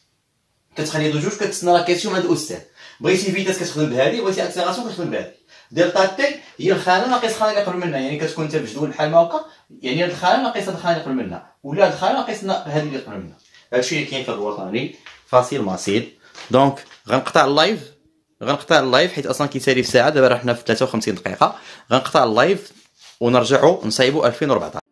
A: كتخلي دو جوج كتسنى لا كيسيون عند الاستاذ. بغيتي فيتاس كتخدم بهادي، بغيتي اكسيليراسيون كتخدم بهادي. دلتا تي هي الخانه ناقص الخانه اللي قبل منها، يعني كتكون انت بجدول بحال ما هكا، يعني هاد الخانه ناقص هاد الخانه اللي قبل منها، ولا هاد الخانه ناقص هادي اللي قبل منها. هادشي اللي كاين في الوطني فاصيل ماسيل. دونك غنقطع اللايف حيت اصلا كيسالي في ساعه، دابا راه حنا في 53 دقيقه. غنقطع اللايف ونرجعوا نصايبوا 2014.